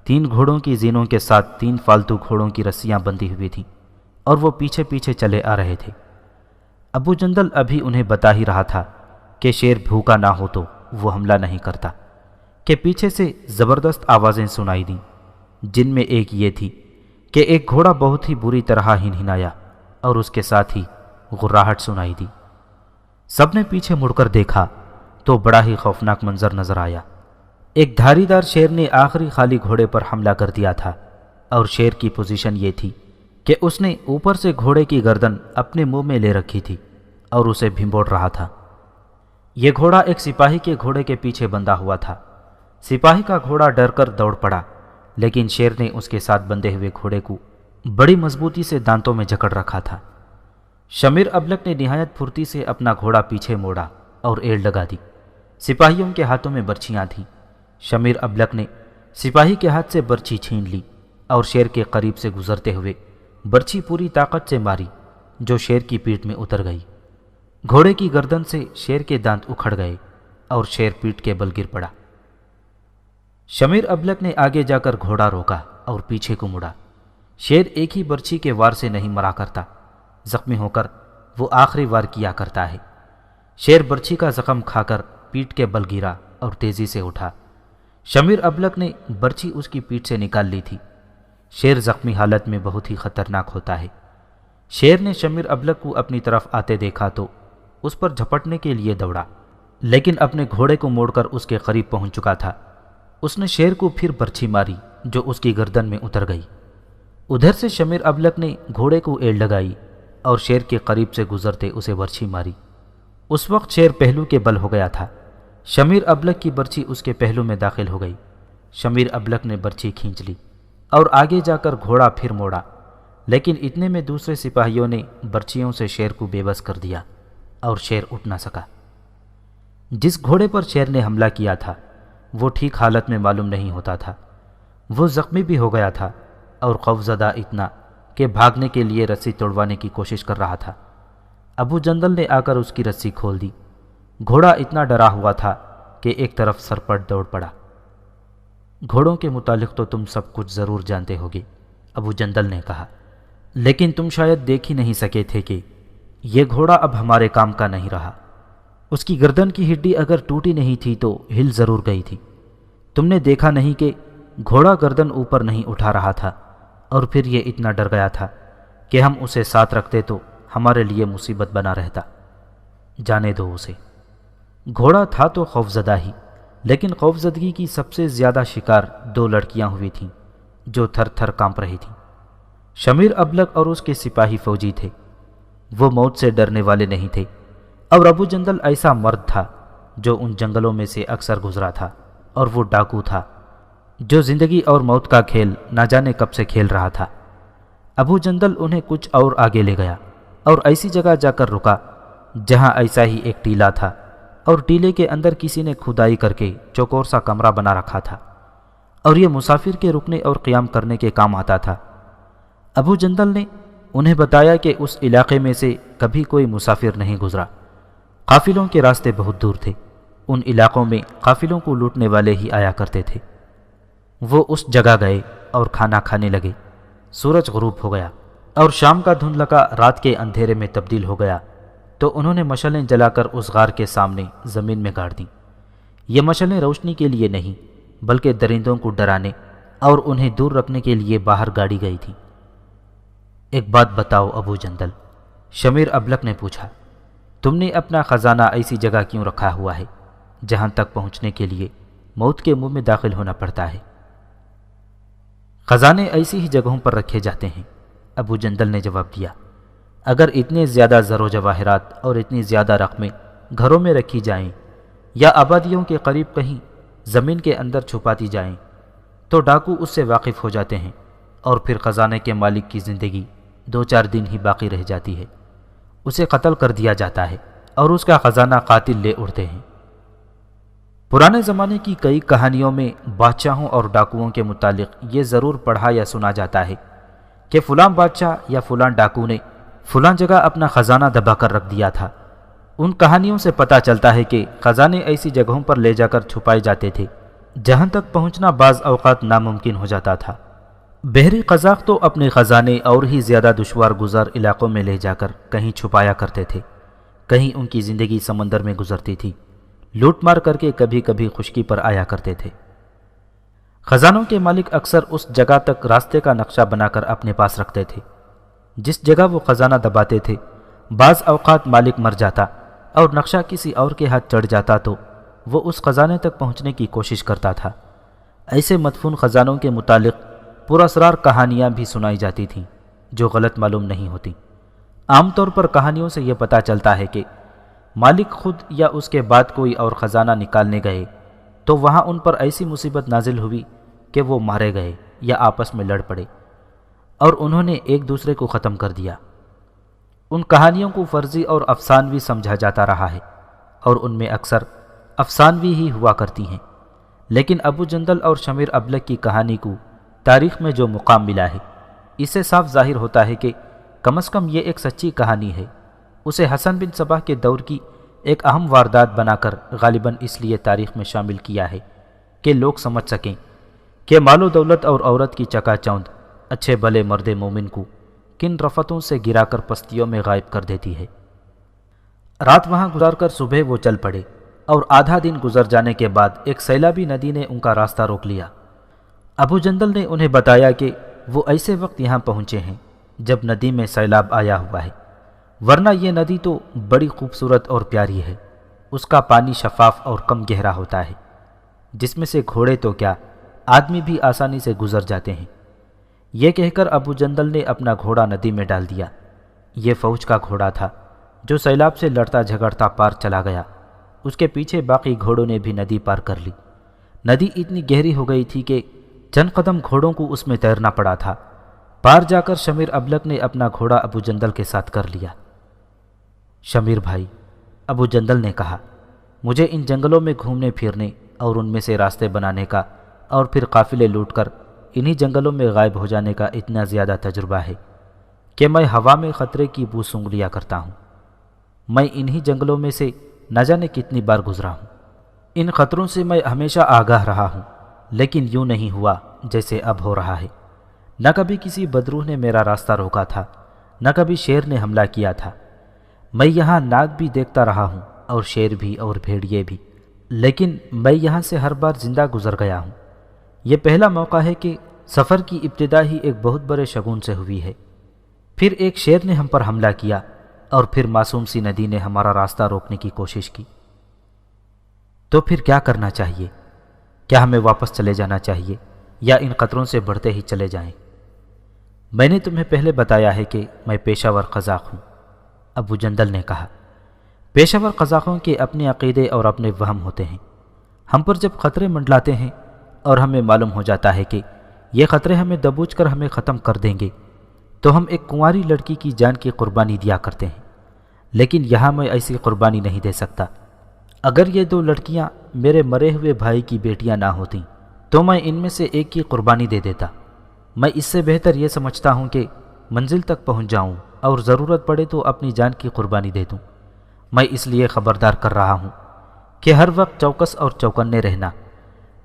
3 گھوڑوں کی زینوں کے ساتھ 3 فالتو گھوڑوں کی رسیاں بندھی ہوئی تھیں اور وہ پیچھے پیچھے چلے آ رہے تھے۔ ابو جندل ابھی انہیں بتا ہی رہا تھا کہ شیر بھوکا نہ ہو تو وہ حملہ نہیں کرتا، کہ پیچھے سے زبردست آوازیں سنائی دیں، جن میں ایک یہ تھی کہ ایک گھوڑا بہت ہی بری طرح ہنہنایا اور اس کے ساتھ ہی غراہٹ سنائی دی۔ سب نے پیچھے مڑ کر دیکھا تو بڑا ہی خوفناک منظر نظر آیا۔ ایک دھاری دار شیر نے آخری خالی گھوڑے پر حملہ کر دیا تھا، اور شیر کی پوزیشن یہ تھی کہ اس نے اوپر سے گھوڑے کی گردن اپنے منہ میں لے رکھی تھی اور اسے بھنبوڑ رہا تھا۔ یہ گھوڑا ایک سپاہی کے گھوڑے کے پیچھے بندھا ہوا تھا۔ سپاہی کا گھوڑا ڈر کر دوڑ پڑا، لیکن شیر نے اس کے ساتھ بندھے ہوئے گھوڑے کو بڑی مضبوطی سے دانتوں میں جکڑ رکھا تھا۔ شمیر ابلک نے نہایت پھرتی سے اپنا گھوڑا پیچھے موڑا اور ایڑ لگا دی۔ سپاہیوں کے ہاتھوں میں برچیاں تھیں۔ شمیر ابلک نے سپاہی کے ہاتھ سے برچی چھین لی اور شیر کے قریب سے گزرتے ہوئے برچی پوری طاقت سے ماری، جو شیر کی پیٹھ میں اتر گئی۔ گھوڑے کی گردن سے شیر کے دانت اکھڑ گئے اور شیر پیٹھ کے بل گر پڑا۔ شمیر ابلک نے آگے جا کر گھوڑا روکا اور پیچھے کو مڑا۔ شیر ایک ہی برچی کے وار سے نہیں مرا کرتا، زخمی ہو کر وہ آخری وار کیا کرتا ہے۔ شیر برچی کا زخم کھا کر پیٹھ کے بل گرا اور تیزی سے اٹھا۔ شمیر ابلک نے برچی اس کی پیٹھ سے نکال لی تھی۔ شیر زخمی حالت میں بہت ہی خطرناک ہوتا ہے۔ شیر نے شمیر ابلک کو اپنی طرف آتے دیکھا تو اس پر جھپٹنے کے لیے دوڑا، لیکن اپنے گھوڑے کو موڑ کر اس کے قریب پہنچ چکا تھا۔ اس نے شیر کو پھر برچھی ماری، جو اس کی گردن میں اتر گئی۔ ادھر سے شمیر ابلک نے گھوڑے کو ایڑ لگائی اور شیر کے قریب سے گزرتے اسے برچھی ماری۔ اس وقت شیر پہلو کے بل ہو گیا تھا۔ شمیر ابلک کی برچھی اس کے پہلو میں داخل ہو گئی۔ شمیر ابلک نے برچھی کھینچ لی اور آگے جا کر گھوڑا پھر موڑا، لیکن اتنے میں دوسرے سپاہیوں نے برچیوں سے شیر کو بے بس کر دیا اور شیر اٹھ نہ سکا۔ جس گھوڑے پر شیر نے حملہ کیا تھا وہ ٹھیک حالت میں معلوم نہیں ہوتا تھا۔ وہ زخمی بھی ہو گیا تھا اور خوفزدہ اتنا کہ بھاگنے کے لیے رسی توڑوانے کی کوشش کر رہا تھا۔ ابو جندل نے آ کر اس کی رسی کھول دی۔ گھوڑا اتنا ڈرا ہوا تھا کہ ایک طرف سرپٹ دوڑ پڑا۔ گھوڑوں کے متعلق تو تم سب کچھ ضرور جانتے ہوگے، ابو جندل نے کہا، لیکن تم شاید دیکھ ہی نہیں سکے تھے کہ یہ گھوڑا اب ہمارے کام کا نہیں رہا۔ اس کی گردن کی ہڈی اگر ٹوٹی نہیں تھی تو ہل ضرور گئی تھی۔ تم نے دیکھا نہیں کہ گھوڑا گردن اوپر نہیں اٹھا رہا تھا، اور پھر یہ اتنا ڈر گیا تھا کہ ہم اسے ساتھ رکھتے تو ہمارے لیے مصیبت بنا رہتا۔ جانے دو اسے۔ گھوڑا تھا تو خوفزدہ ہی، لیکن خوفزدگی کی سب سے زیادہ شکار دو لڑکیاں ہوئی تھیں جو تھر تھر کانپ رہی تھیں۔ شمیر ابلک اور اس کے سپاہی فوجی تھے۔ وہ موت سے ڈرنے والے نہیں تھے، اور ابو جندل ایسا مرد تھا جو ان جنگلوں میں سے اکثر گزرا تھا، اور وہ ڈاکو تھا جو زندگی اور موت کا کھیل نہ جانے کب سے کھیل رہا تھا۔ ابو جندل انہیں کچھ اور آگے لے گیا اور ایسی جگہ جا کر رکا جہاں ایسا ہی ایک ٹیلا تھا، اور ٹیلے کے اندر کسی نے کھدائی کر کے چوکور سا کمرہ بنا رکھا تھا، اور یہ مسافر کے رکنے اور قیام کرنے کے کام آتا تھا۔ ابو جندل نے انہیں بتایا کہ اس علاقے میں سے کبھی کوئی مسافر نہیں گزرا۔ قافلوں کے راستے بہت دور تھے۔ ان علاقوں میں قافلوں کو لوٹنے والے ہی آیا کرتے تھے۔ وہ اس جگہ گئے اور کھانا کھانے لگے۔ سورج غروب ہو گیا اور شام کا دھندلکا رات کے اندھیرے میں تبدیل ہو گیا تو انہوں نے مشعلیں جلا کر اس غار کے سامنے زمین میں گاڑ دیں۔ یہ مشعلیں روشنی کے لیے نہیں بلکہ درندوں کو ڈرانے اور انہیں دور رکھنے کے لیے باہر گاڑی گئی تھی۔ ایک بات بتاؤ ابو جندل، شمیر ابلک نے پوچھا، تم نے اپنا خزانہ ایسی جگہ کیوں رکھا ہوا ہے جہاں تک پہنچنے کے لیے موت کے منہ میں داخل ہونا پڑتا ہے؟ خزانے ایسی ہی جگہوں پر رکھے جاتے ہیں، ابو جندل نے جواب دیا۔ اگر اتنے زیادہ زر و جواہرات اور اتنی زیادہ رقمیں گھروں میں رکھی جائیں یا آبادیوں کے قریب کہیں زمین کے اندر چھپاتی جائیں تو ڈاکو اس سے واقف ہو جاتے ہیں، اور پھر خزانے کے مالک کی زندگی 2-4 دن ہی باقی رہ جاتی ہے۔ اسے قتل کر دیا جاتا ہے اور اس کا خزانہ قاتل لے اڑتے ہیں۔ پرانے زمانے کی کئی کہانیوں میں بادشاہوں اور ڈاکوؤں کے متعلق یہ ضرور پڑھا یا سنا جاتا ہے کہ فلاں بادشاہ یا فلاں ڈاکو نے فلاں جگہ اپنا خزانہ دبا کر رکھ دیا تھا۔ ان کہانیوں سے پتہ چلتا ہے کہ خزانے ایسی جگہوں پر لے جا کر چھپائے جاتے تھے جہاں تک پہنچنا بعض اوقات ناممکن ہو جاتا تھا۔ بحری قزاق تو اپنے خزانے اور ہی زیادہ دشوار گزار علاقوں میں لے جا کر کہیں چھپایا کرتے تھے، کہیں ان کی زندگی سمندر میں گزرتی تھی، لوٹ مار کر کے کبھی کبھی خشکی پر آیا کرتے تھے۔ خزانوں کے مالک اکثر اس جگہ تک راستے کا نقشہ بنا کر اپنے پاس رکھتے تھے جس جگہ وہ خزانہ دباتے تھے۔ بعض اوقات مالک مر جاتا اور نقشہ کسی اور کے ہاتھ چڑھ جاتا تو وہ اس خزانے تک پہنچنے کی کوشش کرتا تھا۔ ایسے مدفون خزانوں کے متعلق پراسرار کہانیاں بھی سنائی جاتی تھیں جو غلط معلوم نہیں ہوتی۔ عام طور پر کہانیوں سے یہ پتہ چلتا ہے کہ مالک خود یا اس کے بعد کوئی اور خزانہ نکالنے گئے تو وہاں ان پر ایسی مصیبت نازل ہوئی کہ وہ مارے گئے یا آپس میں لڑ پڑے اور انہوں نے ایک دوسرے کو ختم کر دیا۔ ان کہانیوں کو فرضی اور افسانوی سمجھا جاتا رہا ہے اور ان میں اکثر افسانوی ہی ہوا کرتی ہیں، لیکن ابو جندل اور شمیر ابلک کی کہانی کو تاریخ میں جو مقام ملا ہے اس سے صاف ظاہر ہوتا ہے کہ کم از کم یہ ایک سچی کہانی ہے۔ اسے حسن بن صباح کے دور کی ایک اہم واردات بنا کر غالباً اس لیے تاریخ میں شامل کیا ہے کہ لوگ سمجھ سکیں کہ مال و دولت اور عورت کی چکا چوند اچھے بھلے مرد مومن کو کن رفتوں سے گرا کر پستیوں میں غائب کر دیتی ہے۔ رات وہاں گزار کر صبح وہ چل پڑے اور آدھا دن گزر جانے کے بعد ایک سیلابی ندی نے ان کا راستہ روک لیا۔ ابو جندل نے انہیں بتایا کہ وہ ایسے وقت یہاں پہنچے ہیں جب ندی میں سیلاب آیا ہوا ہے، ورنہ یہ ندی تو بڑی خوبصورت اور پیاری ہے۔ اس کا پانی شفاف اور کم گہرا ہوتا ہے جس میں سے گھوڑے تو کیا آدمی بھی آسانی سے گزر جاتے ہیں۔ یہ کہہ کر ابو جندل نے اپنا گھوڑا ندی میں ڈال دیا۔ یہ فوج کا گھوڑا تھا جو سیلاب سے لڑتا جھگڑتا پار چلا گیا۔ اس کے پیچھے باقی گھوڑوں نے بھی ندی پار کر لی۔ ندی اتنی گہری ہو گئی تھی کہ چند قدم گھوڑوں کو اس میں تیرنا پڑا تھا۔ پار جا کر شمیر ابلک نے اپنا گھوڑا ابو جندل کے ساتھ کر لیا۔ شمیر بھائی، ابو جندل نے کہا، مجھے ان جنگلوں میں گھومنے پھرنے اور ان میں سے راستے بنانے کا اور پھر قافلے لوٹ کر انہی جنگلوں میں غائب ہو جانے کا اتنا زیادہ تجربہ ہے کہ میں ہوا میں خطرے کی بو سونگھ لیا کرتا ہوں۔ میں انہی جنگلوں میں سے نہ جانے کتنی بار گزرا ہوں۔ ان خطروں سے میں ہمیشہ آگاہ رہا ہوں، لیکن یوں نہیں ہوا جیسے اب ہو رہا ہے۔ نہ کبھی کسی بدروح نے میرا راستہ روکا تھا، نہ کبھی شیر نے حملہ کیا تھا۔ میں یہاں ناگ بھی دیکھتا رہا ہوں اور شیر بھی اور بھیڑیے بھی، لیکن میں یہاں سے ہر بار زندہ گزر گیا ہوں۔ یہ پہلا موقع ہے کہ سفر کی ابتدا ہی ایک بہت بڑے شگون سے ہوئی ہے۔ پھر ایک شیر نے ہم پر حملہ کیا اور پھر معصوم سی ندی نے ہمارا راستہ روکنے کی کوشش کی۔ تو پھر کیا کرنا چاہیے؟ کیا ہمیں واپس چلے جانا چاہیے یا ان خطروں سے بڑھتے ہی چلے جائیں؟ میں نے تمہیں پہلے بتایا ہے کہ میں پیشہ ور قزاق ہوں، ابو جندل نے کہا۔ پیشہ ور قزاقوں کے اپنے عقیدے اور اپنے وہم ہوتے ہیں۔ ہم پر جب خطرے منڈلاتے ہیں اور ہمیں معلوم ہو جاتا ہے کہ یہ خطرے ہمیں دبوچ کر ہمیں ختم کر دیں گے تو ہم ایک کنواری لڑکی کی جان کی قربانی دیا کرتے ہیں، لیکن یہاں میں ایسی قربانی نہیں دے سکتا۔ اگر یہ دو لڑکیاں میرے مرے ہوئے بھائی کی بیٹیاں نہ ہوتیں تو میں ان میں سے ایک کی قربانی دے دیتا۔ میں اس سے بہتر یہ سمجھتا ہوں کہ منزل تک پہنچ جاؤں اور ضرورت پڑے تو اپنی جان کی قربانی دے دوں۔ میں اس لیے خبردار کر رہا ہوں کہ ہر وقت چوکس اور چوکنے رہنا،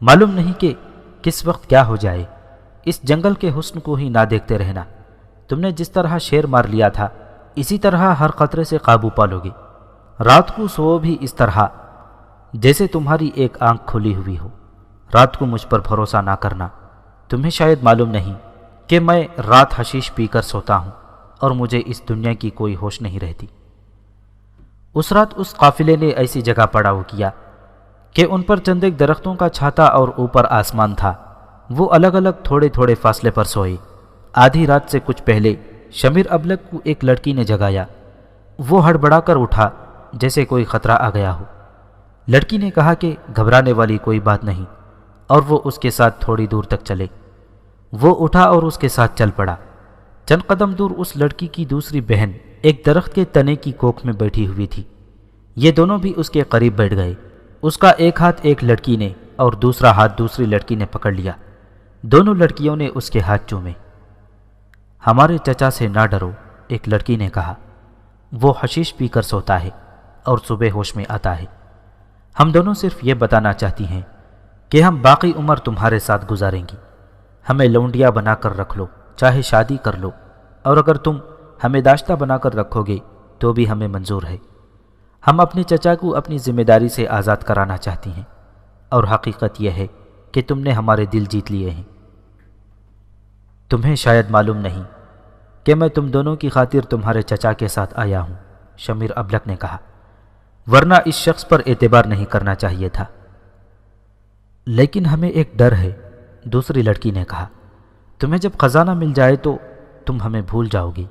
معلوم نہیں کہ کس وقت کیا ہو جائے۔ اس جنگل کے حسن کو ہی نہ دیکھتے رہنا۔ تم نے جس طرح شیر مار لیا تھا اسی طرح ہر خطرے سے قابو پالو گے۔ رات کو سو بھی اس طرح جیسے تمہاری ایک آنکھ کھلی ہوئی ہو۔ رات کو مجھ پر بھروسہ نہ کرنا۔ تمہیں شاید معلوم نہیں کہ میں رات حشیش پی کر سوتا ہوں اور مجھے اس دنیا کی کوئی ہوش نہیں رہتی۔ اس رات اس قافلے نے ایسی جگہ پڑاؤ کیا کہ ان پر چند ایک درختوں کا چھاتا اور اوپر آسمان تھا۔ وہ الگ الگ تھوڑے تھوڑے فاصلے پر سوئے۔ آدھی رات سے کچھ پہلے شمیر ابلک کو ایک لڑکی نے جگایا۔ وہ ہڑبڑا کر اٹھا جیسے کوئی خطرہ آ گیا ہو۔ لڑکی نے کہا کہ گھبرانے والی کوئی بات نہیں، اور وہ اس کے ساتھ تھوڑی دور تک چلے۔ وہ اٹھا اور اس کے ساتھ چل پڑا۔ چند قدم دور اس لڑکی کی دوسری بہن ایک درخت کے تنے کی کوکھ میں بیٹھی ہوئی تھی۔ یہ دونوں بھی اس کے قریب بیٹھ گئے۔ اس کا ایک ہاتھ ایک لڑکی نے اور دوسرا ہاتھ دوسری لڑکی نے پکڑ لیا۔ دونوں لڑکیوں نے اس کے ہاتھ چومے۔ ہمارے چچا سے نہ ڈرو، ایک لڑکی نے کہا۔ وہ حشیش پی کر سوتا ہے اور صبح ہوش میں آتا ہے۔ ہم دونوں صرف یہ بتانا چاہتی ہیں کہ ہم باقی عمر تمہارے ساتھ گزاریں گی۔ ہمیں لونڈیا بنا کر رکھ لو، چاہے شادی کر لو، اور اگر تم ہمیں داشتہ بنا کر رکھو گے تو بھی ہمیں منظور ہے۔ ہم اپنے چچا کو اپنی ذمہ داری سے آزاد کرانا چاہتی ہیں، اور حقیقت یہ ہے کہ تم نے ہمارے دل جیت لیے ہیں۔ تمہیں شاید معلوم نہیں کہ میں تم دونوں کی خاطر تمہارے چچا کے ساتھ آیا ہوں، شمیر ابلک نے کہا، ورنہ اس شخص پر اعتبار نہیں کرنا چاہیے تھا۔ لیکن ہمیں ایک ڈر ہے، دوسری لڑکی نے کہا، تمہیں جب خزانہ مل جائے تو تم ہمیں بھول جاؤ گی۔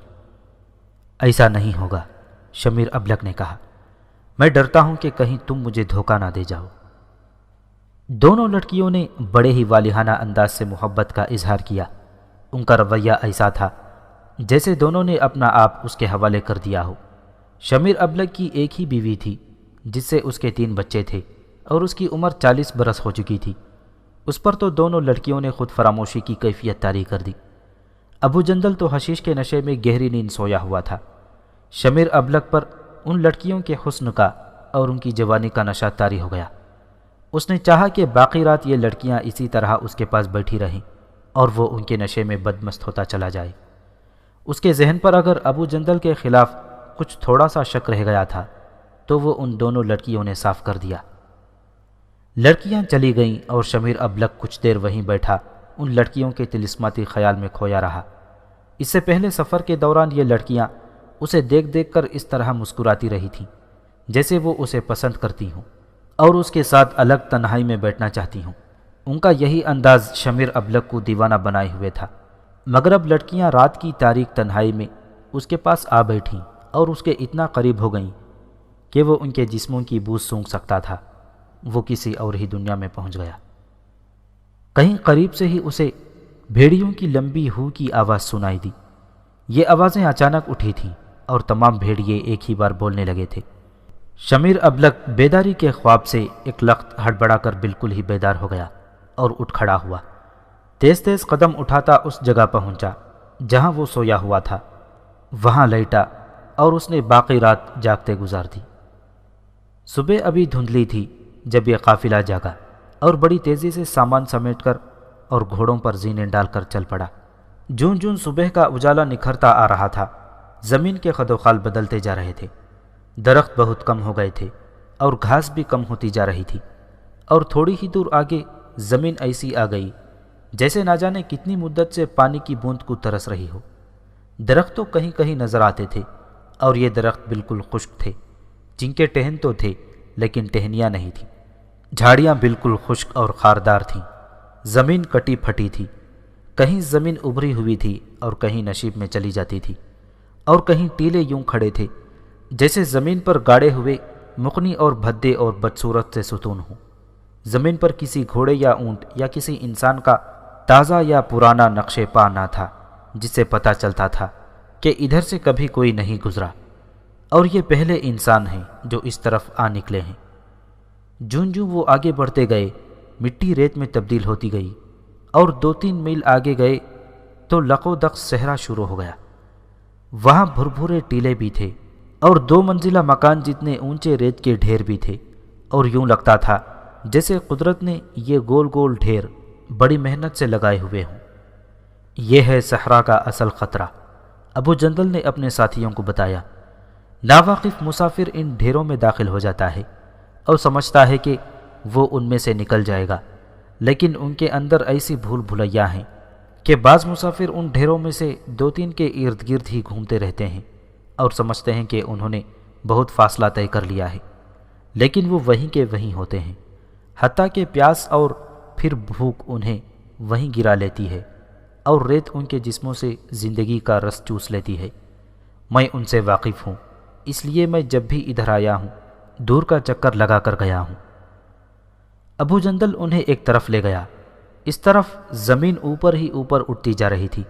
ایسا نہیں ہوگا، شمیر ابلک نے کہا، میں ڈرتا ہوں کہ کہیں تم مجھے دھوکہ نہ دے جاؤ۔ دونوں لڑکیوں نے بڑے ہی والہانہ انداز سے محبت کا اظہار کیا۔ ان کا رویہ ایسا تھا جیسے دونوں نے اپنا آپ اس کے حوالے کر دیا ہو۔ شمیر ابلک کی ایک ہی بیوی تھی جس سے اس کے 3 بچے تھے، اور اس کی عمر 40 برس ہو چکی تھی۔ اس پر تو دونوں لڑکیوں نے خود فراموشی کی کیفیت طاری کر دی۔ ابو جندل تو حشیش کے نشے میں گہری نیند سویا ہوا تھا۔ شمیر ابلک پر ان لڑکیوں کے حسن کا اور ان کی جوانی کا نشہ طاری ہو گیا۔ اس نے چاہا کہ باقی رات یہ لڑکیاں اسی طرح اس کے پاس بیٹھی رہیں اور وہ ان کے نشے میں بدمست ہوتا چلا جائے۔ اس کے ذہن پر اگر ابو جندل کے خلاف کچھ تھوڑا سا شک رہ گیا تھا تو وہ ان دونوں لڑکیوں نے صاف کر دیا۔ لڑکیاں چلی گئیں اور شمیر ابلک کچھ دیر وہیں بیٹھا ان لڑکیوں کے طلسماتی خیال میں کھویا رہا۔ اس سے پہلے سفر کے دوران یہ لڑکیاں اسے دیکھ دیکھ کر اس طرح مسکراتی رہی تھیں جیسے وہ اسے پسند کرتی ہوں اور اس کے ساتھ الگ تنہائی میں بیٹھنا چاہتی ہوں۔ ان کا یہی انداز شمیر ابلک کو دیوانہ بنائے ہوئے تھا، مگر اب لڑکیاں رات کی تاریک تنہائی میں اس کے پاس آ بیٹھیں اور اس کے اتنا قریب ہو گئیں کہ وہ ان کے جسموں کی بو سونگھ سکتا تھا۔ وہ کسی اور ہی دنیا میں پہنچ گیا۔ کہیں قریب سے ہی اسے بھیڑیوں کی لمبی ہو کی آواز سنائی دی۔ یہ آوازیں اچانک اٹھی تھیں اور تمام بھیڑیے ایک ہی بار بولنے لگے تھے۔ شمیر ابلک بیداری کے خواب سے ایک لخت ہڑبڑا کر بالکل ہی بیدار ہو گیا اور اٹھ کھڑا ہوا۔ تیز تیز قدم اٹھاتا اس جگہ پہنچا جہاں وہ سویا ہوا تھا، وہاں لیٹا اور اس نے باقی رات جاگتے گزار دی۔ صبح ابھی دھندلی تھی جب یہ قافلہ جاگا اور بڑی تیزی سے سامان سمیٹ کر اور گھوڑوں پر زینے ڈال کر چل پڑا۔ جون جون صبح کا اجالا نکھرتا آ رہا تھا، زمین کے خد و خال بدلتے جا رہے تھے، درخت بہت کم ہو گئے تھے اور گھاس بھی کم ہوتی جا رہی تھی، اور تھوڑی ہی دور آگے زمین ایسی آ گئی جیسے نہ جانے کتنی مدت سے پانی کی بوند کو ترس رہی ہو۔ درخت تو کہیں کہیں نظر آتے تھے، اور یہ درخت بالکل خشک تھے، جن کے ٹہن تو تھے لیکن ٹہنیاں نہیں تھیں۔ جھاڑیاں بالکل خشک اور خاردار تھیں، زمین کٹی پھٹی تھی، کہیں زمین ابھری ہوئی تھی اور کہیں نشیب میں چلی جاتی تھی، اور کہیں ٹیلے یوں کھڑے تھے جیسے زمین پر گاڑے ہوئے مقنی اور بھدے اور بدصورت سے ستون ہوں۔ زمین پر کسی گھوڑے یا اونٹ یا کسی انسان کا تازہ یا پرانا نقش پا نہ تھا جس سے پتہ چلتا تھا کہ ادھر سے کبھی کوئی نہیں گزرا، اور یہ پہلے انسان ہیں جو اس طرف آ نکلے ہیں۔ جون جوں وہ آگے بڑھتے گئے، مٹی ریت میں تبدیل ہوتی گئی، اور 2-3 میل آگے گئے تو لق و دق صحرا شروع ہو گیا۔ وہاں بھربھرے ٹیلے بھی تھے اور 2 منزلہ مکان جتنے اونچے ریت کے ڈھیر بھی تھے، اور یوں لگتا تھا جیسے قدرت نے یہ گول گول ڈھیر بڑی محنت سے لگائے ہوئے ہوں۔ یہ ہے صحرا کا اصل خطرہ، ابو جندل نے اپنے ساتھیوں کو بتایا۔ ناواقف مسافر ان ڈھیروں میں داخل ہو جاتا ہے اور سمجھتا ہے کہ وہ ان میں سے نکل جائے گا، لیکن ان کے اندر ایسی بھول بھلیاں ہیں کہ بعض مسافر ان ڈھیروں میں سے 2-3 کے ارد گرد ہی گھومتے رہتے ہیں اور سمجھتے ہیں کہ انہوں نے بہت فاصلہ طے کر لیا ہے، لیکن وہ وہیں کے وہیں ہوتے ہیں، حتیٰ کہ پیاس اور پھر بھوک انہیں وہیں گرا لیتی ہے اور ریت ان کے جسموں سے زندگی کا رس چوس لیتی ہے۔ میں ان سے واقف ہوں، اس لیے میں جب بھی ادھر آیا ہوں دور کا چکر لگا کر گیا ہوں۔ ابو جندل انہیں ایک طرف لے گیا۔ اس طرف زمین اوپر ہی اوپر اٹھتی جا رہی تھی۔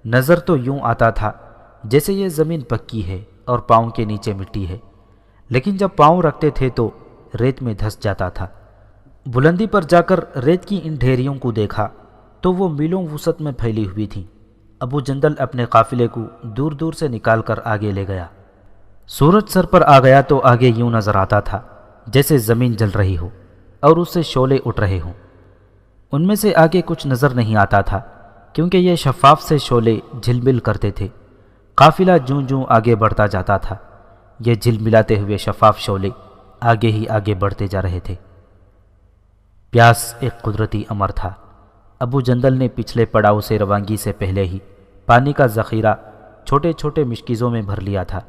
نظر تو یوں آتا تھا جیسے یہ زمین پکی ہے اور پاؤں کے نیچے مٹی ہے، لیکن جب پاؤں رکھتے تھے تو ریت میں دھس جاتا تھا۔ بلندی پر جا کر ریت کی ان ڈھیریوں کو دیکھا تو وہ میلوں وسعت میں پھیلی ہوئی تھیں۔ ابو جندل اپنے قافلے کو دور دور سے نکال کر آگے لے گیا۔ سورج سر پر آ گیا تو آگے یوں نظر آتا تھا جیسے زمین جل رہی ہو اور اس سے شعلے اٹھ رہے ہوں۔ ان میں سے آگے کچھ نظر نہیں آتا تھا کیونکہ یہ شفاف سے شعلے جھلمل کرتے تھے۔ قافلہ جوں جوں آگے بڑھتا جاتا تھا، یہ جھلملاتے ہوئے شفاف شعلے آگے ہی آگے بڑھتے جا رہے تھے۔ پیاس ایک قدرتی امر تھا۔ ابو جندل نے پچھلے پڑاؤ سے روانگی سے پہلے ہی پانی کا ذخیرہ چھوٹے چھوٹے مشکیزوں میں بھر لیا تھا۔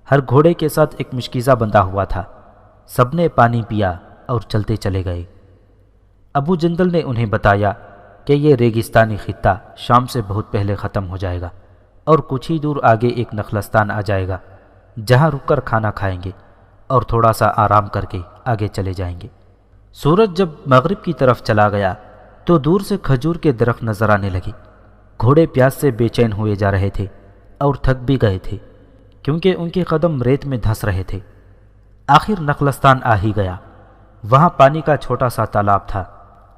ہر گھوڑے کے ساتھ ایک مشکیزہ بندھا ہوا تھا۔ سب نے پانی پیا اور چلتے چلے گئے۔ ابو جندل نے انہیں بتایا کہ یہ ریگستانی خطہ شام سے بہت پہلے ختم ہو جائے گا اور کچھ ہی دور آگے ایک نخلستان آ جائے گا جہاں رک کر کھانا کھائیں گے اور تھوڑا سا آرام کر کے آگے چلے جائیں گے۔ سورج جب مغرب کی طرف چلا گیا تو دور سے کھجور کے درخت نظر آنے لگے۔ گھوڑے پیاس سے بے چین ہوئے جا رہے تھے اور تھک بھی گئے تھے کیونکہ ان کے قدم ریت میں دھس رہے تھے۔ آخر نخلستان آ ہی گیا۔ وہاں پانی کا چھوٹا سا تالاب تھا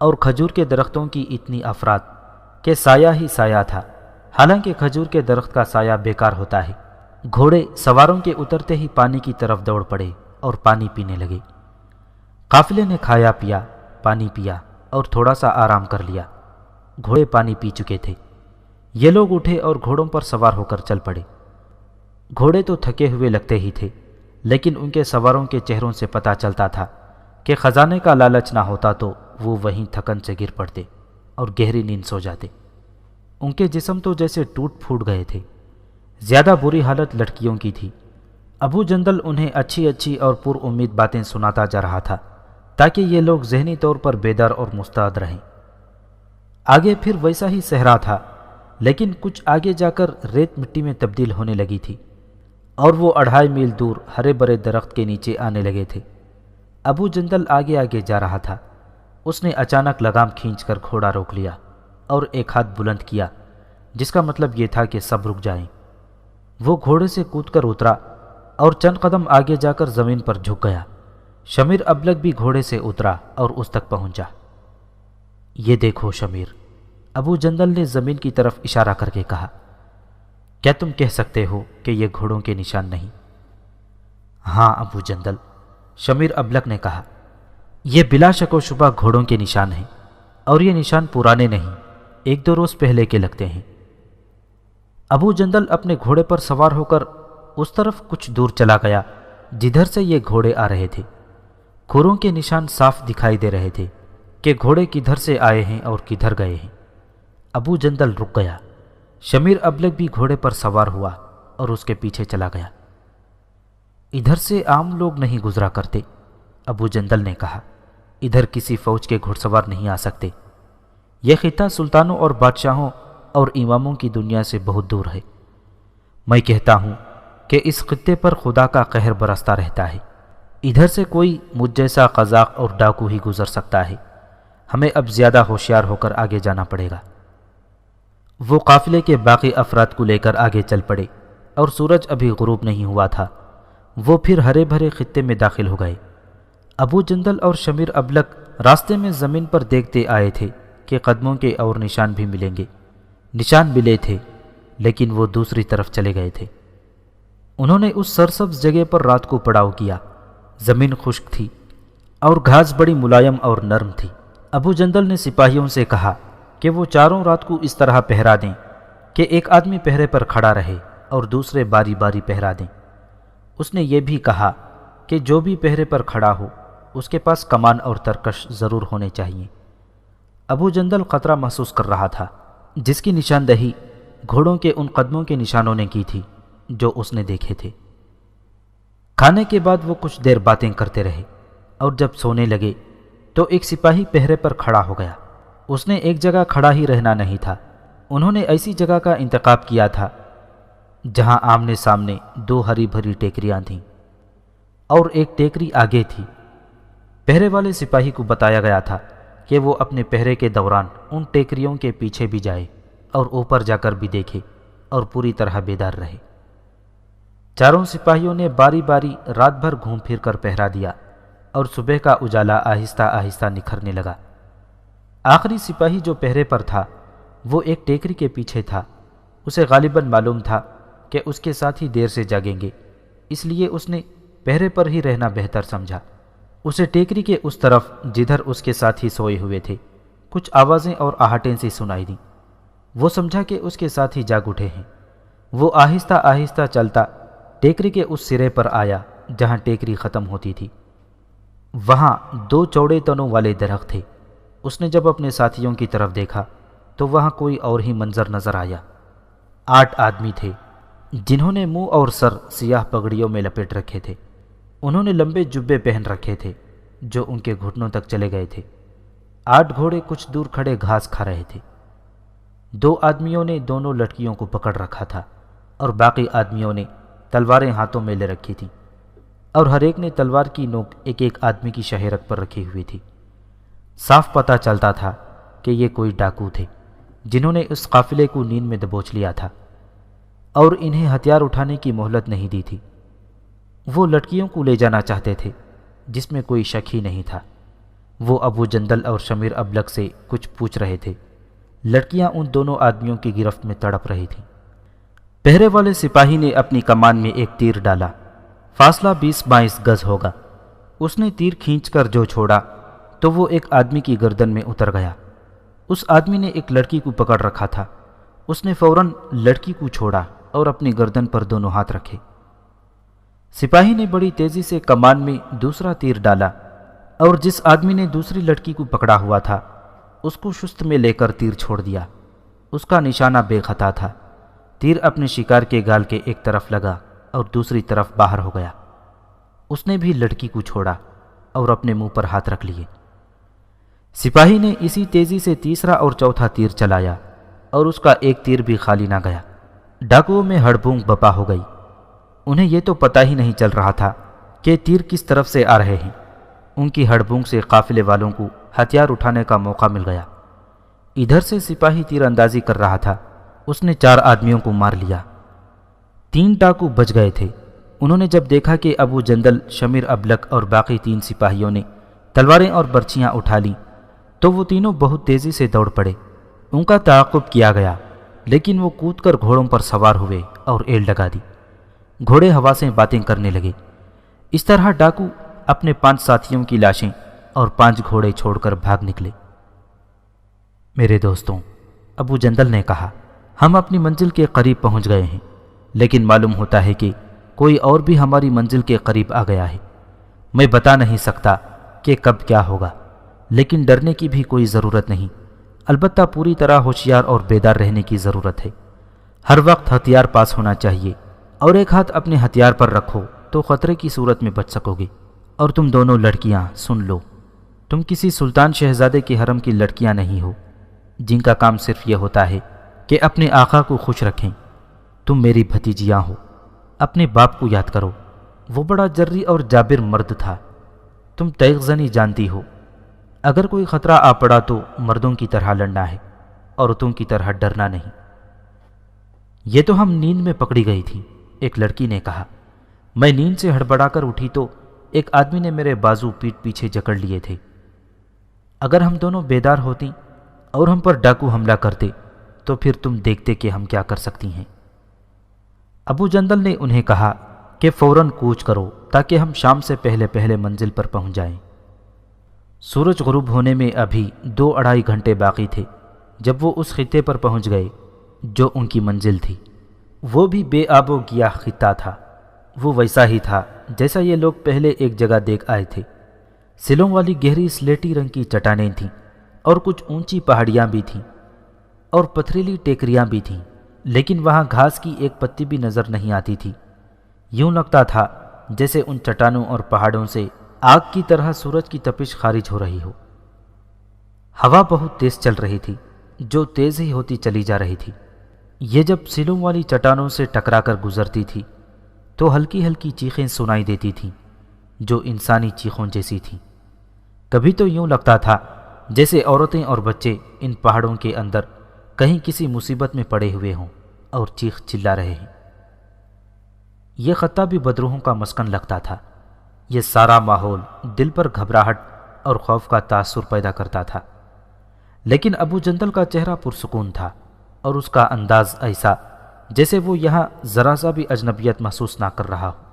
اور کھجور کے درختوں کی اتنی افراد کہ سایہ ہی سایہ تھا، حالانکہ کھجور کے درخت کا سایہ بیکار ہوتا ہے۔ گھوڑے سواروں کے اترتے ہی پانی کی طرف دوڑ پڑے اور پانی پینے لگے۔ قافلے نے کھایا پیا، پانی پیا اور تھوڑا سا آرام کر لیا۔ گھوڑے پانی پی چکے تھے۔ یہ لوگ اٹھے اور گھوڑوں پر سوار ہو کر چل پڑے۔ گھوڑے تو تھکے ہوئے لگتے ہی تھے، لیکن ان کے سواروں کے چہروں سے پتہ چلتا تھا کہ خزانے کا لالچ نہ ہوتا تو وہ وہیں تھکن سے گر پڑتے اور گہری نیند سو جاتے۔ ان کے جسم تو جیسے ٹوٹ پھوٹ گئے تھے۔ زیادہ بری حالت لڑکیوں کی تھی۔ ابو جندل انہیں اچھی اچھی اور پر امید باتیں سناتا جا رہا تھا تاکہ یہ لوگ ذہنی طور پر بیدار اور مستعد رہیں۔ آگے پھر ویسا ہی صحرا تھا، لیکن کچھ آگے جا کر ریت مٹی میں تبدیل ہونے لگی تھی اور وہ 2.5 میل دور ہرے بھرے درخت کے نیچے آنے لگے تھے۔ ابو جندل آگے آگے جا رہا تھا۔ اس نے اچانک لگام کھینچ کر گھوڑا روک لیا اور ایک ہاتھ بلند کیا، جس کا مطلب یہ تھا کہ سب رک جائیں۔ وہ گھوڑے سے کود کر اترا اور چند قدم آگے جا کر زمین پر جھک گیا۔ شمیر ابلک بھی گھوڑے سے اترا اور اس تک پہنچا۔ یہ دیکھو شمیر، ابو جندل نے زمین کی طرف اشارہ کر کے کہا، کیا تم کہہ سکتے ہو کہ یہ گھوڑوں کے نشان نہیں؟ ہاں ابو جندل، شمیر ابلک نے کہا، یہ بلا شک و شبہ گھوڑوں کے نشان ہیں، اور یہ نشان پرانے نہیں، 1-2 روز پہلے کے لگتے ہیں۔ ابو جندل اپنے گھوڑے پر سوار ہو کر اس طرف کچھ دور چلا گیا جدھر سے یہ گھوڑے آ رہے تھے۔ کھروں کے نشان صاف دکھائی دے رہے تھے کہ گھوڑے کدھر سے آئے ہیں اور کدھر گئے ہیں۔ ابو جندل رک گیا۔ شمیر ابلک بھی گھوڑے پر سوار ہوا اور اس کے پیچھے چلا گیا۔ ادھر سے عام لوگ نہیں گزرا کرتے، ابو جندل نے کہا، ادھر کسی فوج کے گھڑ سوار نہیں آ سکتے۔ یہ خطہ سلطانوں اور بادشاہوں اور اماموں کی دنیا سے بہت دور ہے۔ میں کہتا ہوں کہ اس خطے پر خدا کا قہر برستا رہتا ہے۔ ادھر سے کوئی مجھ جیسا قزاق اور ڈاکو ہی گزر سکتا ہے۔ ہمیں اب زیادہ ہوشیار ہو کر آگے جانا پڑے گا۔ وہ قافلے کے باقی افراد کو لے کر آگے چل پڑے اور سورج ابھی غروب نہیں ہوا تھا۔ وہ پھر ہرے بھرے خطے میں داخل ہو گئے۔ ابو جندل اور شمیر ابلک راستے میں زمین پر دیکھتے آئے تھے کہ قدموں کے اور نشان بھی ملیں گے۔ نشان ملے تھے، لیکن وہ دوسری طرف چلے گئے تھے۔ انہوں نے اس سرسبز جگہ پر رات کو پڑاؤ کیا۔ زمین خشک تھی اور گھاس بڑی ملائم اور نرم تھی۔ ابو جندل نے سپاہیوں سے کہا کہ وہ چاروں رات کو اس طرح پہرا دیں کہ ایک آدمی پہرے پر کھڑا رہے اور دوسرے باری باری پہرا دیں۔ اس نے یہ بھی کہا کہ جو بھی پہرے پر کھڑا ہو اس کے پاس کمان اور ترکش ضرور ہونے چاہیے۔ ابو جندل خطرہ محسوس کر رہا تھا، جس کی نشاندہی گھوڑوں کے ان قدموں کے نشانوں نے کی تھی جو اس نے دیکھے تھے۔ کھانے کے بعد وہ کچھ دیر باتیں کرتے رہے اور جب سونے لگے تو ایک سپاہی پہرے پر کھڑا ہو گیا۔ اس نے ایک جگہ کھڑا ہی رہنا نہیں تھا۔ انہوں نے ایسی جگہ کا انتخاب کیا تھا جہاں آمنے سامنے 2 ہری بھری ٹیکریاں تھیں اور ایک ٹیکری آگے تھی۔ پہرے والے سپاہی کو بتایا گیا تھا کہ وہ اپنے پہرے کے دوران ان ٹیکریوں کے پیچھے بھی جائے اور اوپر جا کر بھی دیکھے اور پوری طرح بیدار رہے۔ چاروں سپاہیوں نے باری باری رات بھر گھوم پھر کر پہرا دیا اور صبح کا اجالا آہستہ آہستہ نکھرنے لگا۔ آخری سپاہی جو پہرے پر تھا وہ ایک ٹیکری کے پیچھے تھا۔ اسے غالباً معلوم تھا کہ اس کے ساتھی دیر سے جاگیں گے، اس لیے اس نے پہرے پر ہی رہنا بہتر سمجھا۔ اسے ٹیکری کے اس طرف جدھر اس کے ساتھی سوئے ہوئے تھے کچھ آوازیں اور آہٹیں سی سنائی دیں۔ وہ سمجھا کہ اس کے ساتھی جاگ اٹھے ہیں۔ وہ آہستہ آہستہ چلتا ٹیکری کے اس سرے پر آیا جہاں ٹیکری ختم ہوتی تھی۔ وہاں 2 چوڑے تنوں والے درخت تھے۔ اس نے جب اپنے ساتھیوں کی طرف دیکھا تو وہاں کوئی اور ہی منظر نظر آیا۔ 8 آدمی تھے جنہوں نے منہ اور سر سیاہ پگڑیوں میں لپیٹ رکھے تھے۔ انہوں نے لمبے جبے پہن رکھے تھے جو ان کے گھٹنوں تک چلے گئے تھے۔ 8 گھوڑے کچھ دور کھڑے گھاس کھا رہے تھے۔ 2 آدمیوں نے دونوں لڑکیوں کو پکڑ رکھا تھا اور باقی آدمیوں نے تلواریں ہاتھوں میں لے رکھی تھیں، اور ہر ایک نے تلوار کی نوک ایک آدمی کی شہرک پر رکھی ہوئی تھی۔ صاف پتہ چلتا تھا کہ یہ کوئی ڈاکو تھے جنہوں نے اس قافلے کو نیند میں دبوچ لیا تھا اور انہیں ہتھیار اٹھانے کی مہلت نہیں دی تھی۔ وہ لڑکیوں کو لے جانا چاہتے تھے جس میں کوئی شک ہی نہیں تھا۔ وہ ابو جندل اور شمیر ابلک سے کچھ پوچھ رہے تھے۔ لڑکیاں ان دونوں آدمیوں کی گرفت میں تڑپ رہی تھیں۔ پہرے والے سپاہی نے اپنی کمان میں ایک تیر ڈالا۔ فاصلہ 20-22 گز ہوگا۔ اس نے تیر کھینچ کر جو چھوڑا تو وہ ایک آدمی کی گردن میں اتر گیا۔ اس آدمی نے ایک لڑکی کو پکڑ رکھا تھا۔ اس نے فوراً لڑکی کو چھوڑا اور اپنی گردن پر دونوں ہاتھ رکھے۔ سپاہی نے بڑی تیزی سے کمان میں دوسرا تیر ڈالا اور جس آدمی نے دوسری لڑکی کو پکڑا ہوا تھا اس کو شست میں لے کر تیر چھوڑ دیا۔ اس کا نشانہ بے خطا تھا۔ تیر اپنے شکار کے گال کے ایک طرف لگا اور دوسری طرف باہر ہو گیا۔ اس نے بھی لڑکی کو چھوڑا اور اپنے منہ پر ہاتھ رکھ لیے۔ سپاہی نے اسی تیزی سے تیسرا اور چوتھا تیر چلایا اور اس کا ایک تیر بھی خالی نہ گیا۔ ڈاکوؤں میں ہڑبونک بپا ہو گئی۔ انہیں یہ تو پتہ ہی نہیں چل رہا تھا کہ تیر کس طرف سے آ رہے ہیں۔ ان کی ہڑبونک سے قافلے والوں کو ہتھیار اٹھانے کا موقع مل گیا۔ ادھر سے سپاہی تیر اندازی کر رہا تھا۔ اس نے 4 آدمیوں کو مار لیا۔ 3 ڈاکو بچ گئے تھے۔ انہوں نے جب دیکھا کہ ابو جندل، شمیر ابلک اور باقی 3 سپاہیوں نے تلواریں اور برچیاں اٹھا لیں تو وہ تینوں بہت تیزی سے دوڑ پڑے۔ ان کا تعاقب کیا گیا لیکن وہ کود کر گھوڑوں پر سوار ہوئے اور ایل لگا دی۔ گھوڑے ہوا سے باتیں کرنے لگے۔ اس طرح ڈاکو اپنے 5 ساتھیوں کی لاشیں اور 5 گھوڑے چھوڑ کر بھاگ نکلے۔ میرے دوستوں، ابو جندل نے کہا، ہم اپنی منزل کے قریب پہنچ گئے ہیں، لیکن معلوم ہوتا ہے کہ کوئی اور بھی ہماری منزل کے قریب آ گیا ہے۔ میں بتا نہیں سکتا کہ کب کیا ہوگا، لیکن ڈرنے کی بھی کوئی ضرورت نہیں، البتہ پوری طرح ہوشیار اور بیدار رہنے کی ضرورت ہے۔ ہر وقت ہتھیار پاس ہونا چاہیے اور ایک ہاتھ اپنے ہتھیار پر رکھو تو خطرے کی صورت میں بچ سکو گے۔ اور تم دونوں لڑکیاں سن لو، تم کسی سلطان شہزادے کے حرم کی لڑکیاں نہیں ہو جن کا کام صرف یہ ہوتا ہے کہ اپنے آقا کو خوش رکھیں۔ تم میری بھتیجیاں ہو۔ اپنے باپ کو یاد کرو، وہ بڑا جری اور جابر مرد تھا۔ تم تیغ زنی جانتی ہو۔ اگر کوئی خطرہ آ پڑا تو مردوں کی طرح لڑنا ہے، عورتوں کی طرح ڈرنا نہیں۔ یہ تو ہم نیند میں پکڑی گئی تھی، ایک لڑکی نے کہا۔ میں نیند سے ہڑبڑا کر اٹھی تو ایک آدمی نے میرے بازو پیٹ پیچھے جکڑ لیے تھے۔ اگر ہم دونوں بیدار ہوتی اور ہم پر ڈاکو حملہ کرتے تو پھر تم دیکھتے کہ ہم کیا کر سکتی ہیں۔ ابو جندل نے انہیں کہا کہ فوراً کوچ کرو تاکہ ہم شام سے پہلے پہلے منزل پر پہنچ جائیں۔ سورج غروب ہونے میں ابھی 2-2.5 گھنٹے باقی تھے جب وہ اس خطے پر پہنچ گئے جو ان کی منزل تھی۔ وہ بھی بے آب و گیاہ خطہ تھا۔ وہ ویسا ہی تھا جیسا یہ لوگ پہلے ایک جگہ دیکھ آئے تھے۔ سلوں والی گہری سلیٹی رنگ کی چٹانیں تھیں اور کچھ اونچی پہاڑیاں بھی تھیں اور پتھریلی ٹیکریاں بھی تھیں، لیکن وہاں گھاس کی ایک پتی بھی نظر نہیں آتی تھی۔ یوں لگتا تھا جیسے ان چٹانوں اور پہاڑوں سے آگ کی طرح سورج کی تپش خارج ہو رہی ہو۔ ہوا بہت تیز چل رہی تھی جو تیز ہی ہوتی چلی جا رہی تھی۔ یہ جب سلوں والی چٹانوں سے ٹکرا کر گزرتی تھی تو ہلکی ہلکی چیخیں سنائی دیتی تھیں جو انسانی چیخوں جیسی تھیں۔ کبھی تو یوں لگتا تھا جیسے عورتیں اور بچے ان پہاڑوں کے اندر کہیں کسی مصیبت میں پڑے ہوئے ہوں اور چیخ چلا رہے ہیں۔ یہ خطہ بھی بدروحوں کا مسکن لگتا تھا۔ یہ سارا ماحول دل پر گھبراہٹ اور خوف کا تاثر پیدا کرتا تھا، لیکن ابو جندل کا چہرہ پرسکون تھا اور اس کا انداز ایسا جیسے وہ یہاں ذرا سا بھی اجنبیت محسوس نہ کر رہا ہو۔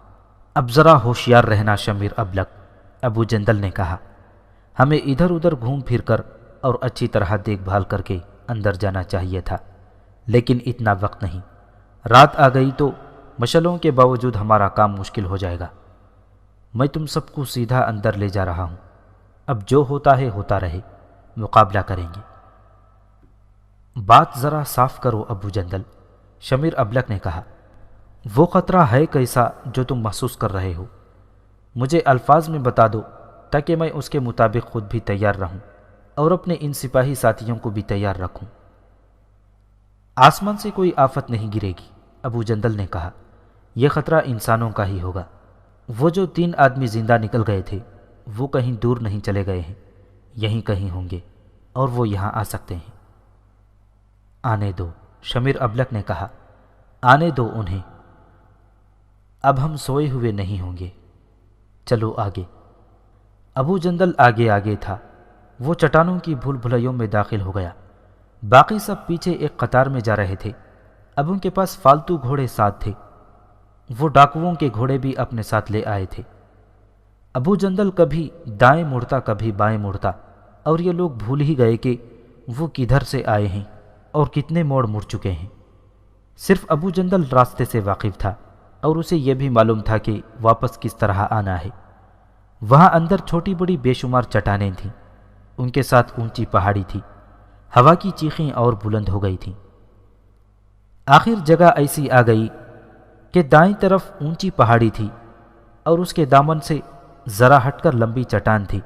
اب ذرا ہوشیار رہنا شمیر ابلک، ابو جندل نے کہا۔ ہمیں ادھر ادھر گھوم پھر کر اور اچھی طرح دیکھ بھال کر کے اندر جانا چاہیے تھا، لیکن اتنا وقت نہیں۔ رات آ گئی تو مشلوں کے باوجود ہمارا کام مشکل ہو جائے گا۔ میں تم سب کو سیدھا اندر لے جا رہا ہوں، اب جو ہوتا ہے ہوتا رہے، مقابلہ کریں گے۔ بات ذرا صاف کرو ابو جندل، شمیر ابلک نے کہا۔ وہ خطرہ ہے کیسا جو تم محسوس کر رہے ہو؟ مجھے الفاظ میں بتا دو تاکہ میں اس کے مطابق خود بھی تیار رہوں اور اپنے ان سپاہی ساتھیوں کو بھی تیار رکھوں۔ آسمان سے کوئی آفت نہیں گرے گی، ابو جندل نے کہا، یہ خطرہ انسانوں کا ہی ہوگا۔ وہ جو 3 آدمی زندہ نکل گئے تھے وہ کہیں دور نہیں چلے گئے ہیں، یہیں کہیں ہوں گے اور وہ یہاں آ سکتے ہیں۔ آنے دو، شمیر ابلک نے کہا، آنے دو انہیں، اب ہم سوئے ہوئے نہیں ہوں گے، چلو آگے۔ ابو جندل آگے آگے تھا، وہ چٹانوں کی بھول بھلائیوں میں داخل ہو گیا۔ باقی سب پیچھے ایک قطار میں جا رہے تھے۔ اب ان کے پاس فالتو گھوڑے ساتھ تھے، وہ ڈاکوؤں کے گھوڑے بھی اپنے ساتھ لے آئے تھے۔ ابو جندل کبھی دائیں مڑتا کبھی بائیں مڑتا، اور یہ لوگ بھول ہی گئے کہ وہ کدھر سے آئے ہیں اور کتنے موڑ مڑ چکے ہیں۔ صرف ابو جندل راستے سے واقف تھا اور اسے یہ بھی معلوم تھا کہ واپس کس طرح آنا ہے۔ وہاں اندر چھوٹی بڑی بے شمار چٹانیں تھیں، ان کے ساتھ اونچی پہاڑی تھی، ہوا کی چیخیں اور بلند ہو گئی تھیں۔ آخر جگہ ایسی آ گئی کہ دائیں طرف اونچی پہاڑی تھی اور اس کے دامن سے ذرا ہٹ کر لمبی چٹان تھی،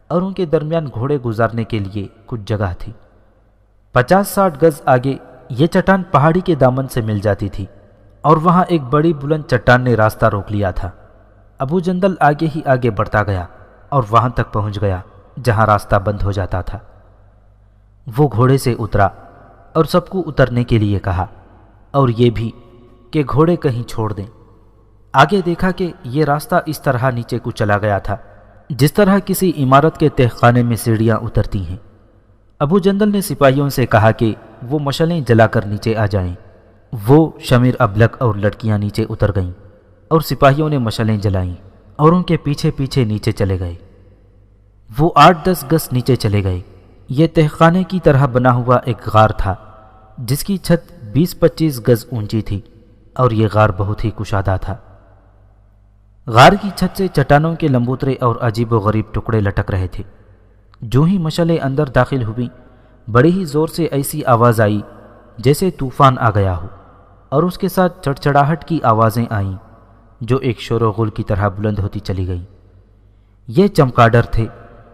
اور ان کے درمیان گھوڑے گزارنے کے لیے کچھ جگہ تھی۔ 50-60 گز آگے یہ چٹان پہاڑی کے دامن سے مل جاتی تھی، اور وہاں ایک بڑی بلند چٹان نے راستہ روک لیا تھا۔ ابو جندل آگے ہی آگے بڑھتا گیا اور وہاں تک پہنچ گیا جہاں راستہ بند ہو جاتا تھا۔ وہ گھوڑے سے اترا اور سب کو اترنے کے لیے کہا، اور یہ بھی کہ گھوڑے کہیں چھوڑ دیں۔ آگے دیکھا کہ یہ راستہ اس طرح نیچے کو چلا گیا تھا جس طرح کسی عمارت کے تہخانے میں سیڑھیاں اترتی ہیں۔ ابو جندل نے سپاہیوں سے کہا کہ وہ مشلیں جلا کر نیچے آ جائیں۔ وہ، شمیر ابلک اور لڑکیاں نیچے اتر گئیں، اور سپاہیوں نے مشلیں جلائیں اور ان کے پیچھے پیچھے نیچے چلے گئے۔ وہ 8-10 گز نیچے چلے گئے۔ یہ تہخانے کی طرح بنا ہوا ایک غار تھا جس کی چھت 20-25 گز اونچی تھی، اور یہ غار بہت ہی کشادہ تھا۔ غار کی چھت سے چٹانوں کے لمبوترے اور عجیب و غریب ٹکڑے لٹک رہے تھے۔ جو ہی مشلیں اندر داخل ہوئیں، بڑی ہی زور سے ایسی آواز آئی جیسے طوفان آ گیا ہو، اور اس کے ساتھ چڑچڑاہٹ کی آوازیں آئیں جو ایک شور و غل کی طرح بلند ہوتی چلی گئیں۔ یہ چمگادڑ تھے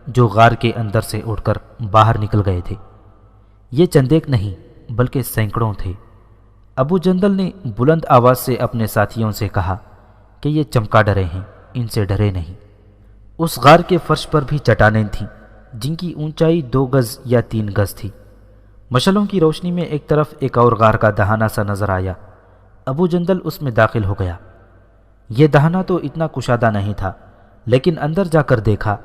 جو غار کے اندر سے اڑ کر باہر نکل گئے تھے۔ یہ چندیک نہیں بلکہ سینکڑوں تھے۔ ابو جندل نے بلند آواز سے اپنے ساتھیوں سے کہا کہ یہ چمگادڑیں ہیں، ان سے ڈرے نہیں۔ اس غار کے فرش پر بھی چٹانیں تھیں جن کی اونچائی 2 گز یا 3 گز تھی۔ مشلوں کی روشنی میں ایک طرف ایک اور غار کا دہانہ سا نظر آیا۔ ابو جندل اس میں داخل ہو گیا۔ یہ دہانہ تو اتنا کشادہ نہیں تھا، لیکن اندر جا کر دیکھا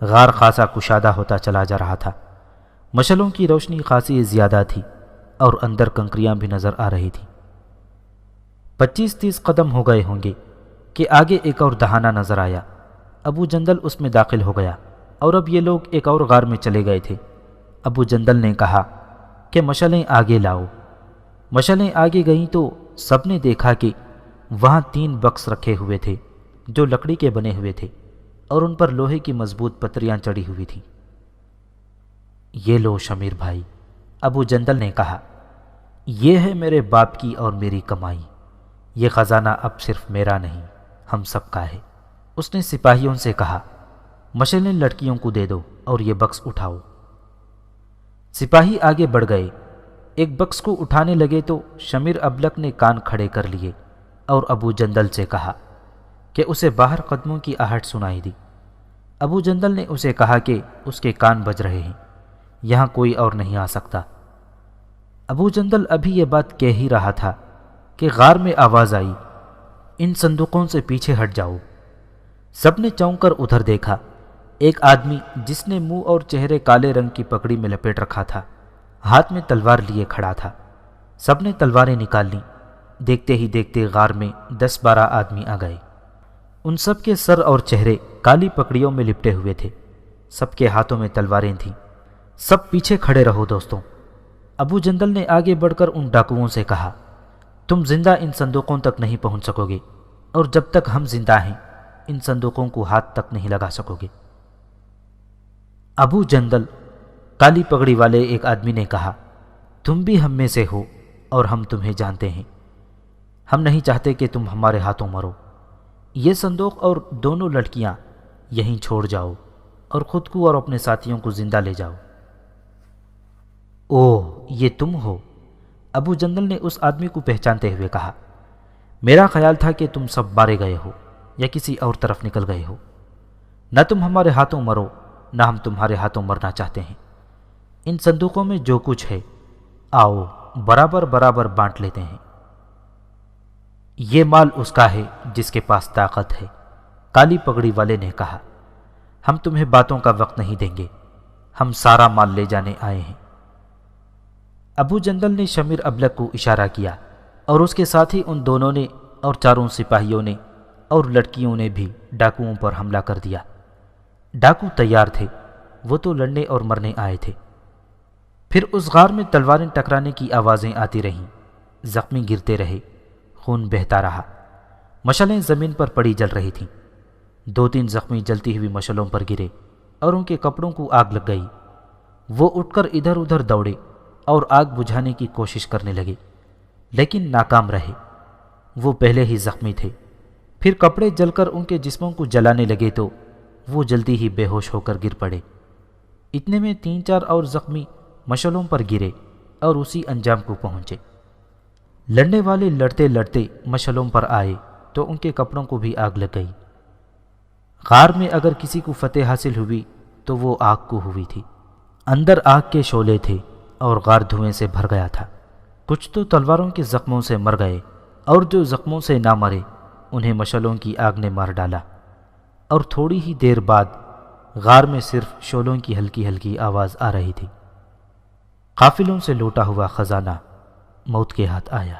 غار خاصا کشادہ ہوتا چلا جا رہا تھا۔ مشلوں کی روشنی خاصی زیادہ تھی اور اندر کنکریاں بھی نظر آ رہی تھیں۔ 25-30 قدم ہو گئے ہوں گے کہ آگے ایک اور دہانہ نظر آیا۔ ابو جندل اس میں داخل ہو گیا، اور اب یہ لوگ ایک اور غار میں چلے گئے تھے۔ ابو جندل نے کہا کہ مشلیں آگے لاؤ۔ مشلیں آگے گئیں تو سب نے دیکھا کہ وہاں 3 بکس رکھے ہوئے تھے جو لکڑی کے بنے ہوئے تھے، اور ان پر لوہے کی مضبوط پتریاں چڑھی ہوئی تھیں۔ یہ لو شمیر بھائی، ابو جندل نے کہا، یہ ہے میرے باپ کی اور میری کمائی۔ یہ خزانہ اب صرف میرا نہیں، ہم سب کا ہے۔ اس نے سپاہیوں سے کہا، مشلیں لڑکیوں کو دے دو اور یہ بکس اٹھاؤ۔ سپاہی آگے بڑھ گئے، ایک بکس کو اٹھانے لگے تو شمیر ابلک نے کان کھڑے کر لیے اور ابو جندل سے کہا کہ اسے باہر قدموں کی آہٹ سنائی دی۔ ابو جندل نے اسے کہا کہ اس کے کان بج رہے ہیں، یہاں کوئی اور نہیں آ سکتا۔ ابو جندل ابھی یہ بات کہہ ہی رہا تھا کہ غار میں آواز آئی، ان صندوقوں سے پیچھے ہٹ جاؤ۔ سب نے چونک کر ادھر دیکھا۔ ایک آدمی جس نے منہ اور چہرے کالے رنگ کی پگڑی میں لپیٹ رکھا تھا، ہاتھ میں تلوار لیے کھڑا تھا۔ سب نے تلواریں نکال لیں۔ دیکھتے ہی دیکھتے غار میں 10-12 آدمی آ گئے۔ ان سب کے سر اور چہرے کالی پکڑیوں میں لپٹے ہوئے تھے، سب کے ہاتھوں میں تلواریں تھیں۔ سب پیچھے کھڑے رہو دوستوں۔ ابو جندل نے آگے بڑھ کر ان ڈاکوؤں سے کہا تم زندہ ان صندوقوں تک نہیں پہنچ سکو گے، اور جب تک ہم زندہ ہیں ان صندوقوں کو ہاتھ تک نہیں لگا سکو گے۔ ابو جندل، کالی پگڑی والے ایک آدمی نے کہا، تم بھی ہم میں سے ہو اور ہم تمہیں جانتے ہیں۔ ہم نہیں چاہتے کہ تم ہمارے ہاتھوں مرو۔ یہ صندوق اور دونوں لڑکیاں یہیں چھوڑ جاؤ اور خود کو اور اپنے ساتھیوں کو زندہ لے جاؤ۔ اوہ، یہ تم ہو؟ ابو جندل نے اس آدمی کو پہچانتے ہوئے کہا، میرا خیال تھا کہ تم سب مارے گئے ہو یا کسی اور طرف نکل گئے ہو۔ نہ تم ہمارے ہاتھوں مرو، نہ ہم تمہارے ہاتھوں مرنا چاہتے ہیں۔ ان صندوقوں میں جو کچھ ہے، آؤ برابر برابر بانٹ لیتے ہیں۔ یہ مال اس کا ہے جس کے پاس طاقت ہے، کالی پگڑی والے نے کہا۔ ہم تمہیں باتوں کا وقت نہیں دیں گے، ہم سارا مال لے جانے آئے ہیں۔ ابو جندل نے شمیر ابلک کو اشارہ کیا اور اس کے ساتھ ہی ان دونوں نے اور چاروں سپاہیوں نے اور لڑکیوں نے بھی ڈاکوؤں پر حملہ کر دیا۔ ڈاکو تیار تھے، وہ تو لڑنے اور مرنے آئے تھے۔ پھر اس غار میں تلواریں ٹکرانے کی آوازیں آتی رہیں، زخمی گرتے رہے، خون بہتا رہا، مشعلیں زمین پر پڑی جل رہی تھیں۔ 2-3 زخمی جلتی ہوئی مشعلوں پر گرے اور ان کے کپڑوں کو آگ لگ گئی۔ وہ اٹھ کر ادھر ادھر دوڑے اور آگ بجھانے کی کوشش کرنے لگے، لیکن ناکام رہے۔ وہ پہلے ہی زخمی تھے، پھر کپڑے جل کر ان کے جسموں کو جلانے لگے تو وہ جلدی ہی بے ہوش ہو کر گر پڑے۔ اتنے میں 3-4 اور زخمی مشعلوں پر گرے اور اسی انجام کو پہنچے۔ لڑنے والے لڑتے لڑتے مشعلوں پر آئے تو ان کے کپڑوں کو بھی آگ لگ گئی۔ غار میں اگر کسی کو فتح حاصل ہوئی تو وہ آگ کو ہوئی تھی۔ اندر آگ کے شعلے تھے اور غار دھوئیں سے بھر گیا تھا۔ کچھ تو تلواروں کے زخموں سے مر گئے اور جو زخموں سے نہ مرے انہیں مشعلوں کی آگ نے مار ڈالا، اور تھوڑی ہی دیر بعد غار میں صرف شعلوں کی ہلکی ہلکی آواز آ رہی تھی۔ قافلوں سے لوٹا ہوا خزانہ موت کے ہاتھ آیا۔